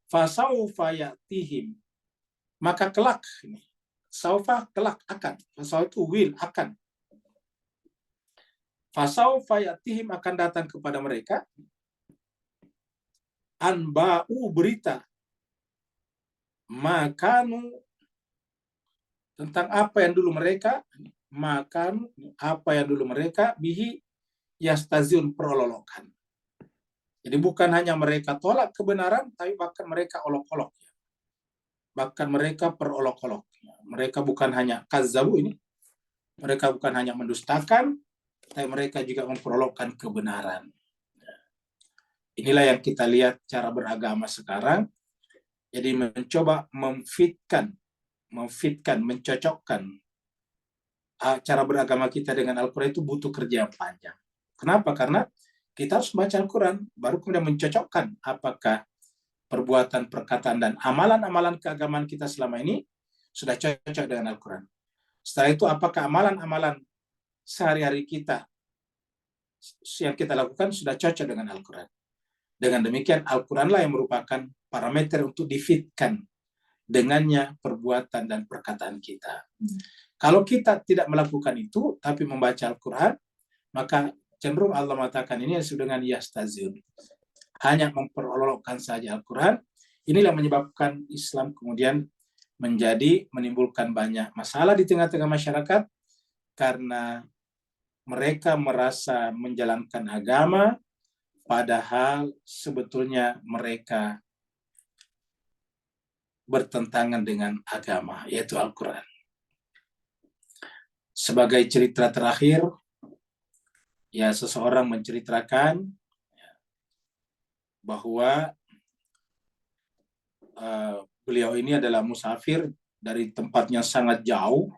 fasaufa ya'tihim, maka kelak ini. Saufa, kelak, akan. Fasaufa itu will, akan. Fasaufa ya'tihim, akan datang kepada mereka. Anba'u, berita. Makanu, tentang apa yang dulu mereka, makan apa yang dulu mereka bihi yastaziun, perolok-olokan. Jadi bukan hanya mereka tolak kebenaran, tapi bahkan mereka olok-olok. Bahkan mereka perolok-olok. Mereka bukan hanya kazzabu ini, mereka bukan hanya mendustakan, tapi mereka juga memperolokkan kebenaran. Inilah yang kita lihat cara beragama sekarang. Jadi mencoba memfitkan, mencocokkan cara beragama kita dengan Al-Quran itu butuh kerja yang panjang. Kenapa? Karena kita harus membaca Al-Quran, baru kemudian mencocokkan apakah perbuatan, perkataan, dan amalan-amalan keagamaan kita selama ini sudah cocok dengan Al-Quran. Setelah itu, apakah amalan-amalan sehari-hari kita yang kita lakukan sudah cocok dengan Al-Quran. Dengan demikian, Al-Quranlah yang merupakan parameter untuk difitkan dengannya perbuatan dan perkataan kita. Kalau kita tidak melakukan itu, tapi membaca Al-Quran, maka cenderung Allah mengatakan ini disebut dengan yastazun. Hanya memperolok-olokkan saja Al-Quran. Inilah menyebabkan Islam kemudian menimbulkan banyak masalah di tengah-tengah masyarakat, karena mereka merasa menjalankan agama, padahal sebetulnya mereka bertentangan dengan agama, yaitu Al-Quran. Sebagai cerita terakhir, ya, seseorang menceritakan bahwa beliau ini adalah musafir dari tempatnya sangat jauh,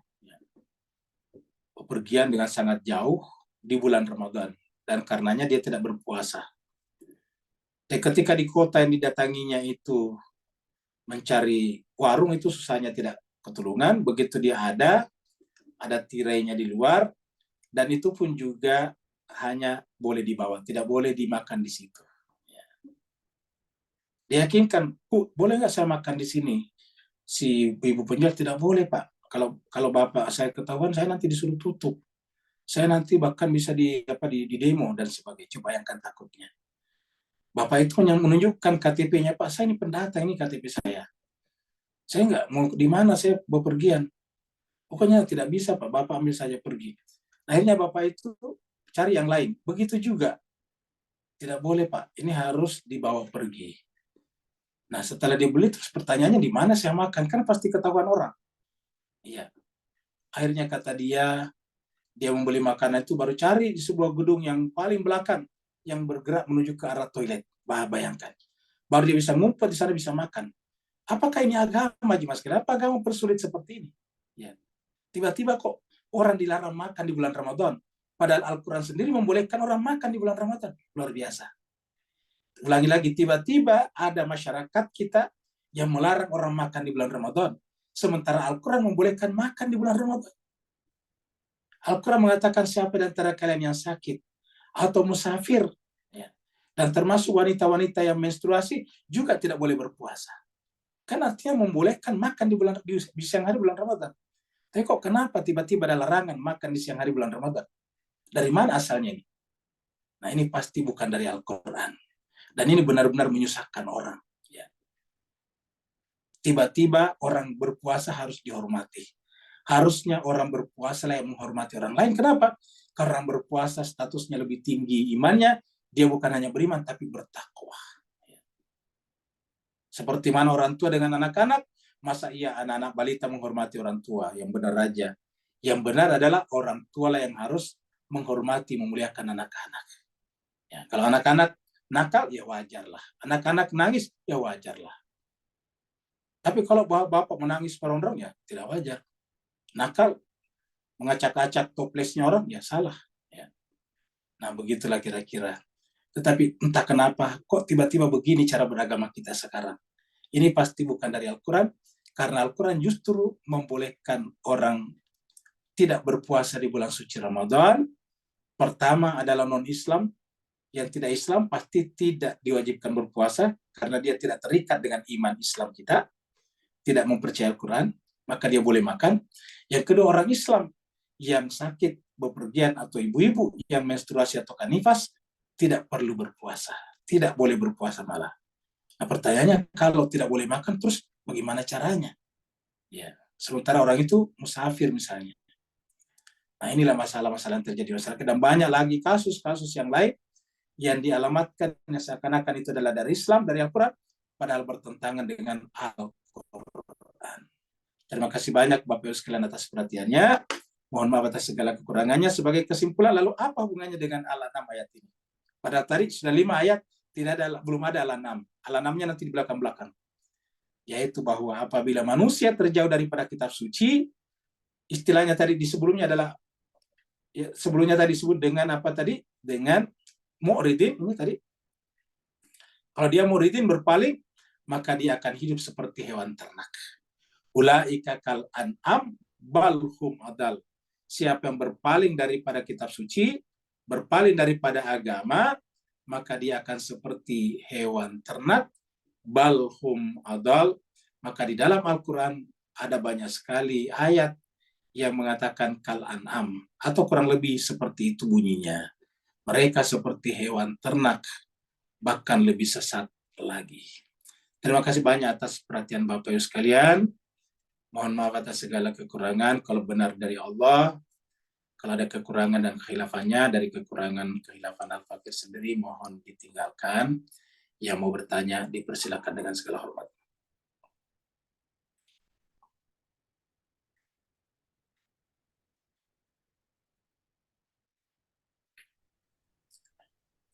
bepergian dengan sangat jauh di bulan Ramadan, dan karenanya dia tidak berpuasa. Dan ketika di kota yang didatanginya itu mencari warung, itu susahnya tidak ketulungan. Begitu dia ada tirainya di luar, dan itu pun juga hanya boleh dibawa, tidak boleh dimakan di situ. Diyakinkan, boleh nggak saya makan di sini? Si ibu penjual, tidak boleh Pak. Kalau Bapak saya ketahuan, saya nanti disuruh tutup. Saya nanti bahkan bisa di demo dan sebagainya. Coba bayangkan takutnya. Bapak itu yang menunjukkan KTP-nya, Pak, saya ini pendatang, ini KTP saya. Saya nggak mau di mana, saya bepergian. Pokoknya tidak bisa Pak, Bapak ambil saja pergi. Akhirnya Bapak itu cari yang lain. Begitu juga. Tidak boleh Pak, ini harus dibawa pergi. Nah, setelah dibeli, terus pertanyaannya di mana saya makan? Kan pasti ketahuan orang. Iya. Akhirnya kata dia membeli makanan itu baru cari di sebuah gedung yang paling belakang yang bergerak menuju ke arah toilet. Bayangkan. Baru dia bisa ngumpet di sana, bisa makan. Apakah ini agama, Mas? Kenapa agama persulit seperti ini? Ya. Tiba-tiba kok orang dilarang makan di bulan Ramadan. Padahal Al-Quran sendiri membolehkan orang makan di bulan Ramadan. Luar biasa. Ulangi lagi, tiba-tiba ada masyarakat kita yang melarang orang makan di bulan Ramadan. Sementara Al-Quran membolehkan makan di bulan Ramadan. Al-Quran mengatakan siapa di antara kalian yang sakit atau musafir, ya, dan termasuk wanita-wanita yang menstruasi juga tidak boleh berpuasa. Kan artinya membolehkan makan di siang hari bulan Ramadan. Tapi kok kenapa tiba-tiba ada larangan makan di siang hari bulan Ramadan? Dari mana asalnya ini? Nah, ini pasti bukan dari Al-Quran. Dan ini benar-benar menyusahkan orang. Ya. Tiba-tiba orang berpuasa harus dihormati. Harusnya orang berpuasa lah yang menghormati orang lain. Kenapa? Karena berpuasa statusnya lebih tinggi imannya. Dia bukan hanya beriman, tapi bertakwa. Ya. Seperti mana orang tua dengan anak-anak, masa iya anak-anak balita menghormati orang tua? Yang benar aja. Yang benar adalah orang tua lah yang harus menghormati, memuliakan anak-anak. Ya, kalau anak-anak nakal, ya wajarlah. Anak-anak nangis, ya wajarlah. Tapi kalau bapak menangis merondong, ya tidak wajar. Nakal, mengacak-acak toplesnya orang, ya salah. Ya. Nah, begitulah kira-kira. Tetapi entah kenapa, kok tiba-tiba begini cara beragama kita sekarang. Ini pasti bukan dari Al-Quran, karena Al-Quran justru membolehkan orang tidak berpuasa di bulan suci Ramadan. Pertama adalah non-Islam. Yang tidak Islam pasti tidak diwajibkan berpuasa karena dia tidak terikat dengan iman Islam kita, tidak mempercayai Al-Quran, maka dia boleh makan. Yang kedua, orang Islam yang sakit, bepergian, atau ibu-ibu yang menstruasi atau nifas tidak perlu berpuasa, tidak boleh berpuasa malah. Nah, pertanyaannya, kalau tidak boleh makan, terus bagaimana caranya? Ya, sementara orang itu musafir misalnya. Nah, inilah masalah-masalah yang terjadi di masyarakat, dan banyak lagi kasus-kasus yang lain yang dialamatkan seakan-akan itu adalah dari Islam, dari Al-Quran, padahal bertentangan dengan Al-Quran. Terima kasih banyak Bapak Ibu sekalian atas perhatiannya. Mohon maaf atas segala kekurangannya. Sebagai kesimpulan, lalu apa hubungannya dengan Al-An'am ayat ini? Pada tadi sudah 5 ayat, belum ada Al-An'am. Al-An'amnya nanti di belakang-belakang. Yaitu bahwa apabila manusia terjauh daripada kitab suci, istilahnya tadi di sebelumnya adalah, ya, sebelumnya tadi disebut dengan apa tadi? Dengan mu'ridin ini tadi. Kalau dia mu'ridin berpaling, maka dia akan hidup seperti hewan ternak. Ulaika kal an'am balhum adal. Siapa yang berpaling daripada kitab suci, berpaling daripada agama, maka dia akan seperti hewan ternak, balhum adal. Maka di dalam Al-Quran ada banyak sekali ayat yang mengatakan kal an'am, atau kurang lebih seperti itu bunyinya. Mereka seperti hewan ternak, bahkan lebih sesat lagi. Terima kasih banyak atas perhatian Bapak Ibu sekalian. Mohon maaf atas segala kekurangan. Kalau benar dari Allah, kalau ada kekurangan dan kehilafannya, dari kehilafan Al-Fakir sendiri, mohon ditinggalkan. Yang mau bertanya, dipersilakan dengan segala hormat.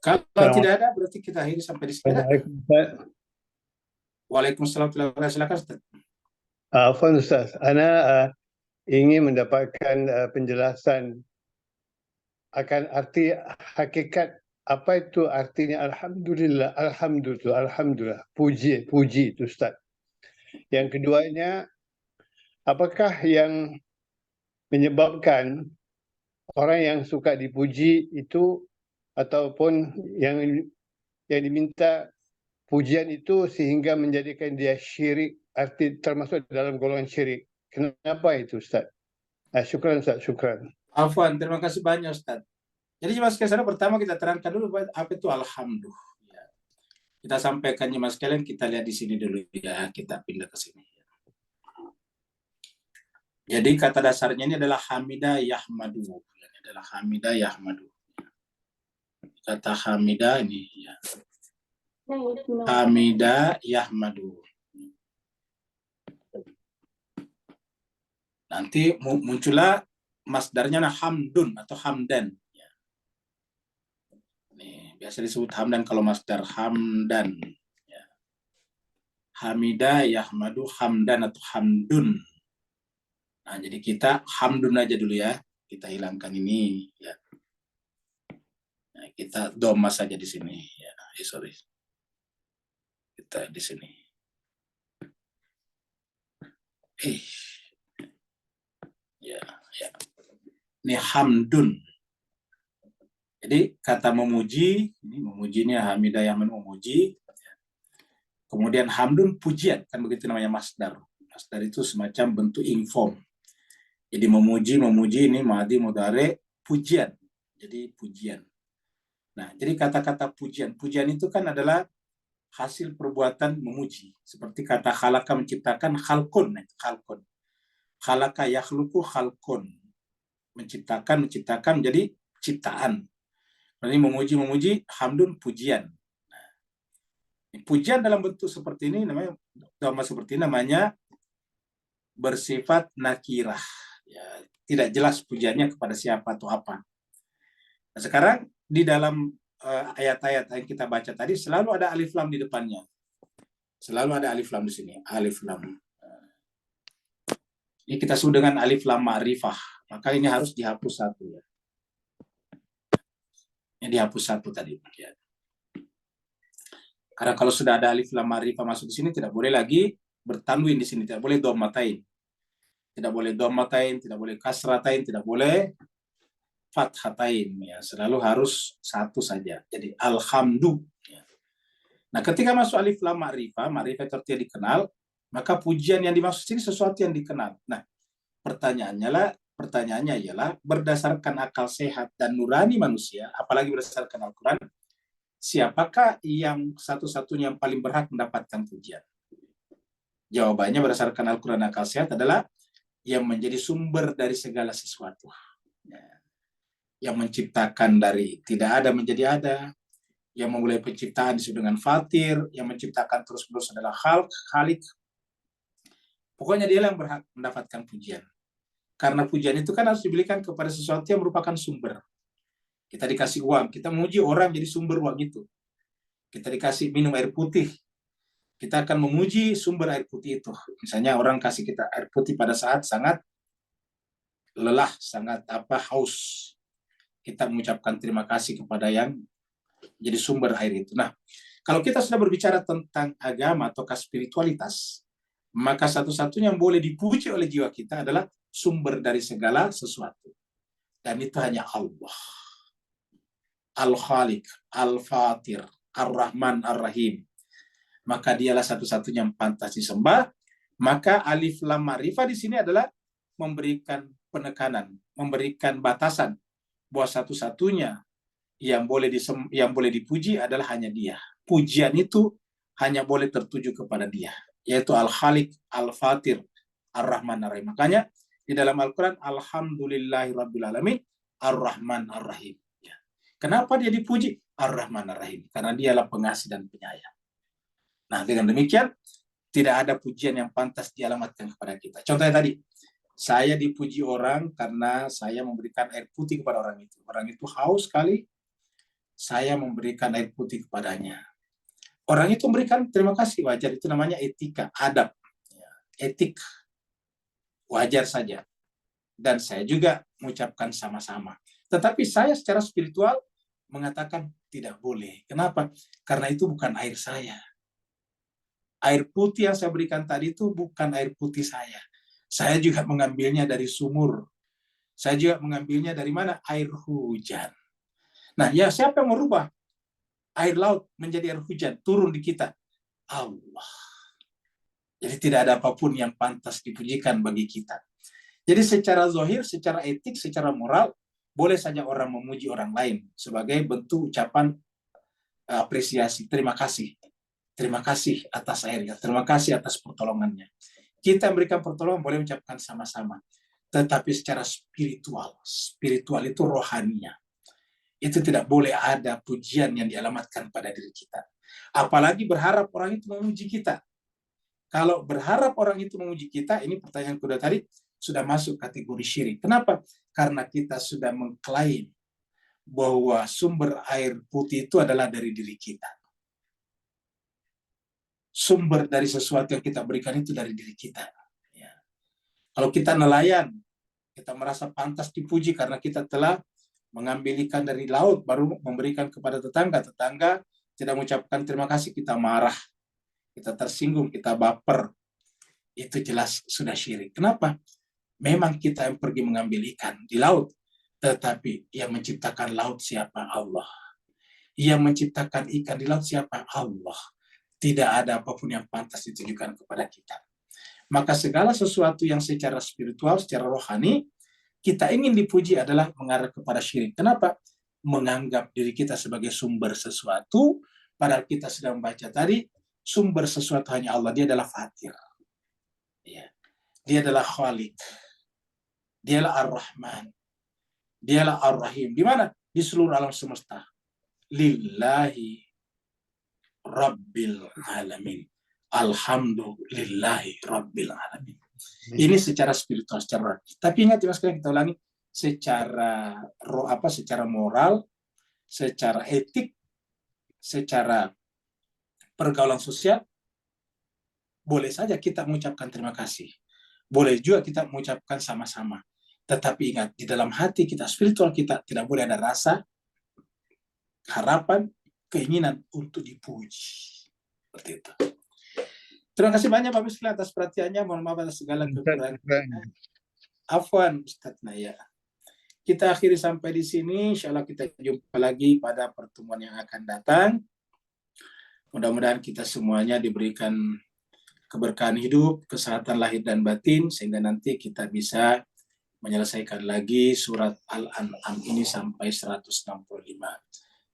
Kalau tidak ada, berarti kita akhiri sampai di sini. Waalaikumsalam warahmatullahi wabarakatuh. Silakan, Ustaz. Afwan Ustaz, Ana ingin mendapatkan penjelasan akan arti hakikat apa itu artinya alhamdulillah, alhamdulillah, puji itu Ustaz. Yang keduanya, apakah yang menyebabkan orang yang suka dipuji itu ataupun yang diminta pujian itu sehingga menjadikan dia syirik, arti termasuk dalam golongan syirik. Kenapa itu Ustaz? Syukran Ustaz, syukran. Afwan, terima kasih banyak Ustaz. Jadi jemaah sekalian, pertama kita terangkan dulu apa itu alhamdulillah. Kita sampaikan jemaah sekalian, kita lihat di sini dulu ya, kita pindah ke sini. Jadi kata dasarnya ini adalah hamidah yahmadu. Ini adalah hamidah yahmadu. Kata hamidah ini ya. Hamidah yahmadu. Nanti muncullah masdarnya hamdun atau hamdan. Nih, biasa disebut hamdan kalau masdar hamdan. Ya. Hamidah yahmadu hamdan atau hamdun. Nah, jadi kita hamdun aja dulu ya. Kita hilangkan ini. Ya. Nah, kita doma saja di sini. Ya, sorry. Kita di sini. Ya. Ini hamdun. Jadi kata memuji, ini memujinya hamidah yang memuji. Kemudian hamdun pujian, kan begitu namanya masdar. Masdar itu semacam bentuk inform. Jadi memuji ini madhi mudhari pujian. Jadi pujian. Nah, jadi kata-kata pujian itu kan adalah hasil perbuatan memuji. Seperti kata khalaqa menciptakan, khalqun. Khalaqa yakhluqu khalqun. Menciptakan jadi ciptaan. Berarti memuji hamdun pujian. Nah, pujian dalam bentuk seperti ini namanya bersifat nakirah. Ya, tidak jelas pujiannya kepada siapa atau apa. Nah, sekarang di dalam ayat-ayat yang kita baca tadi selalu ada alif lam di depannya. Selalu ada alif lam di sini, alif lam. Ini kita sebut dengan alif lam ma'rifah. Maka ini harus dihapus satu ya. Ini dihapus satu tadi. Ya. Karena kalau sudah ada alif lam ma'rifah masuk di sini tidak boleh lagi bertanwin di sini, tidak boleh dhammatain. Tidak boleh dhammatain, tidak boleh kasratain, tidak boleh fathatain ya. Selalu harus satu saja. Jadi alhamdulillah. Ya. Nah, ketika masuk alif lam ma'rifah itu artinya dikenal, maka pujian yang dimaksud sini sesuatu yang dikenal. Nah, pertanyaannya ialah berdasarkan akal sehat dan nurani manusia, apalagi berdasarkan Al-Quran, siapakah yang satu-satunya yang paling berhak mendapatkan pujian? Jawabannya berdasarkan Al-Quran akal sehat adalah yang menjadi sumber dari segala sesuatu. Yang menciptakan dari tidak ada menjadi ada, yang memulai penciptaan disebut dengan fatir, yang menciptakan terus-menerus adalah khalik. Pokoknya dia yang berhak mendapatkan pujian. Karena pujian itu kan harus diberikan kepada sesuatu yang merupakan sumber. Kita dikasih uang, kita memuji orang jadi sumber uang itu. Kita dikasih minum air putih, kita akan memuji sumber air putih itu. Misalnya orang kasih kita air putih pada saat sangat lelah, sangat haus. Kita mengucapkan terima kasih kepada yang Jadi sumber air itu. Nah, kalau kita sudah berbicara tentang agama atau spiritualitas, maka satu-satunya yang boleh dipuji oleh jiwa kita adalah sumber dari segala sesuatu. Dan itu hanya Allah. Al-Khaliq, Al-Fatir, Ar-Rahman, Ar-Rahim. Maka dialah satu-satunya yang pantas disembah. Maka alif lam ma'rifah di sini adalah memberikan penekanan, memberikan batasan bahwa satu-satunya yang boleh dipuji adalah hanya Dia. Pujian itu hanya boleh tertuju kepada Dia, yaitu Al-Khaliq, Al-Fatir, Ar-Rahman, Ar-Rahim. Makanya di dalam Al-Quran, Alhamdulillahirabbil alamin, Ar-Rahman, Ar-Rahim. Ya. Kenapa Dia dipuji? Ar-Rahman, Ar-Rahim. Karena Dialah pengasih dan penyayang. Nah, dengan demikian tidak ada pujian yang pantas dialamatkan kepada kita. Contohnya tadi, saya dipuji orang karena saya memberikan air putih kepada orang itu. Orang itu haus sekali, saya memberikan air putih kepadanya. Orang itu memberikan terima kasih, wajar. Itu namanya etika, adab. Etik, wajar saja. Dan saya juga mengucapkan sama-sama. Tetapi saya secara spiritual mengatakan tidak boleh. Kenapa? Karena itu bukan air saya. Air putih yang saya berikan tadi itu bukan air putih saya. Saya juga mengambilnya dari sumur. Saya juga mengambilnya dari mana? Air hujan. Nah, ya siapa yang merubah air laut menjadi air hujan turun di kita? Allah. Jadi tidak ada apapun yang pantas dipujikan bagi kita. Jadi secara zahir, secara etik, secara moral, boleh saja orang memuji orang lain sebagai bentuk ucapan apresiasi, terima kasih. Terima kasih atas airnya, terima kasih atas pertolongannya. Kita memberikan pertolongan boleh mengucapkan sama-sama. Tetapi secara spiritual itu rohaninya. Itu tidak boleh ada pujian yang dialamatkan pada diri kita. Apalagi berharap orang itu memuji kita. Kalau berharap orang itu memuji kita, ini pertanyaan kedua tadi, sudah masuk kategori syirik. Kenapa? Karena kita sudah mengklaim bahwa sumber air putih itu adalah dari diri kita. Sumber dari sesuatu yang kita berikan itu dari diri kita. Ya. Kalau kita nelayan, kita merasa pantas dipuji karena kita telah mengambil ikan dari laut, baru memberikan kepada tetangga. Tetangga tidak mengucapkan terima kasih, kita marah, kita tersinggung, kita baper. Itu jelas sudah syirik. Kenapa? Memang kita yang pergi mengambil ikan di laut, tetapi yang menciptakan laut siapa? Allah. Yang menciptakan ikan di laut siapa? Allah. Tidak ada apapun yang pantas ditujukan kepada kita. Maka segala sesuatu yang secara spiritual, secara rohani, kita ingin dipuji adalah mengarah kepada syirik. Kenapa? Menganggap diri kita sebagai sumber sesuatu, padahal kita sedang membaca tadi, sumber sesuatu hanya Allah. Dia adalah Fatir. Ya. Dia adalah Khaliq. Dialah Ar-Rahman. Dialah Ar-Rahim. Di mana? Di seluruh alam semesta. Lillahi Rabbil Alamin. Alhamdulillahi Rabbil Alamin. Ini secara spiritual, secara. Tapi ingat mas, kita ulangi, secara secara moral, secara etik, secara pergaulan sosial, boleh saja kita mengucapkan terima kasih. Boleh juga kita mengucapkan sama-sama. Tetapi ingat, di dalam hati kita, spiritual kita, tidak boleh ada rasa, harapan, keinginan untuk dipuji. Seperti itu. Terima kasih banyak Pak Miskin atas perhatiannya. Mohon maaf atas segala kekurangan. Afwan Ustaz Naya. Kita akhiri sampai di sini. Insya Allah kita jumpa lagi pada pertemuan yang akan datang. Mudah-mudahan kita semuanya diberikan keberkahan hidup, kesehatan lahir dan batin, sehingga nanti kita bisa menyelesaikan lagi surat Al-An'am ini sampai 165.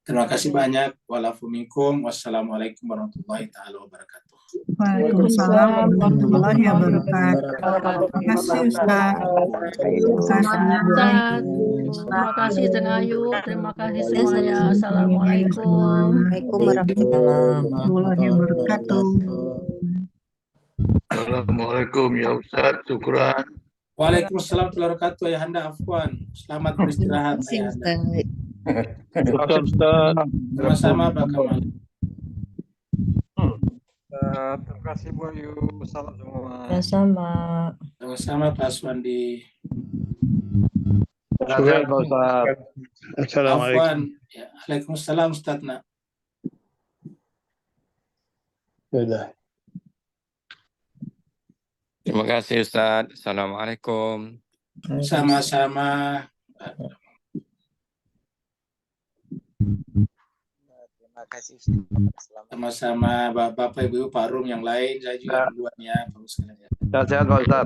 Terima kasih banyak. Walafuminkum. Wassalamualaikum warahmatullahi taala wabarakatuh. Waalaikumsalam warahmatullahi wabarakatuh. Terima kasih Ustaz. Terima kasih Ustaz Ayu. Terima kasih semuanya. Assalamualaikum. Waalaikumsalam warahmatullahi wabarakatuh. Assalamualaikum ya Ustaz, syukran. Waalaikumsalam warahmatullahi wabarakatuh. Ayahanda afwan. Selamat beristirahat Ayahanda. Sama-sama Pak Kamal. Terima kasih Bu Ayu. Salam semua. Sama-sama Pak Aswandi. Terima kasih Pak Ustaz. Assalamualaikum. Afwan. Ya, Waalaikumsalam Ustaz. Sudah. Terima kasih Ustaz. Assalamualaikum. Sama-sama. Terima kasih Ustaz. Sama-sama Bapak Ibu Pak Rum yang lain, saya juga duluan ya. Sehat-sehat Pak Ustaz.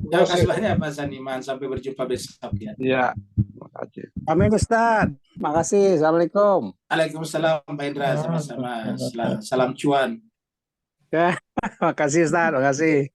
Terima kasih banyak Pak Saniman, sampai berjumpa besok ya. Iya, terima kasih. Amin Ustaz. Makasih. Assalamualaikum. Waalaikumsalam Pak Indra, sama-sama. Salam cuan. Ya, makasih Ustaz. Makasih.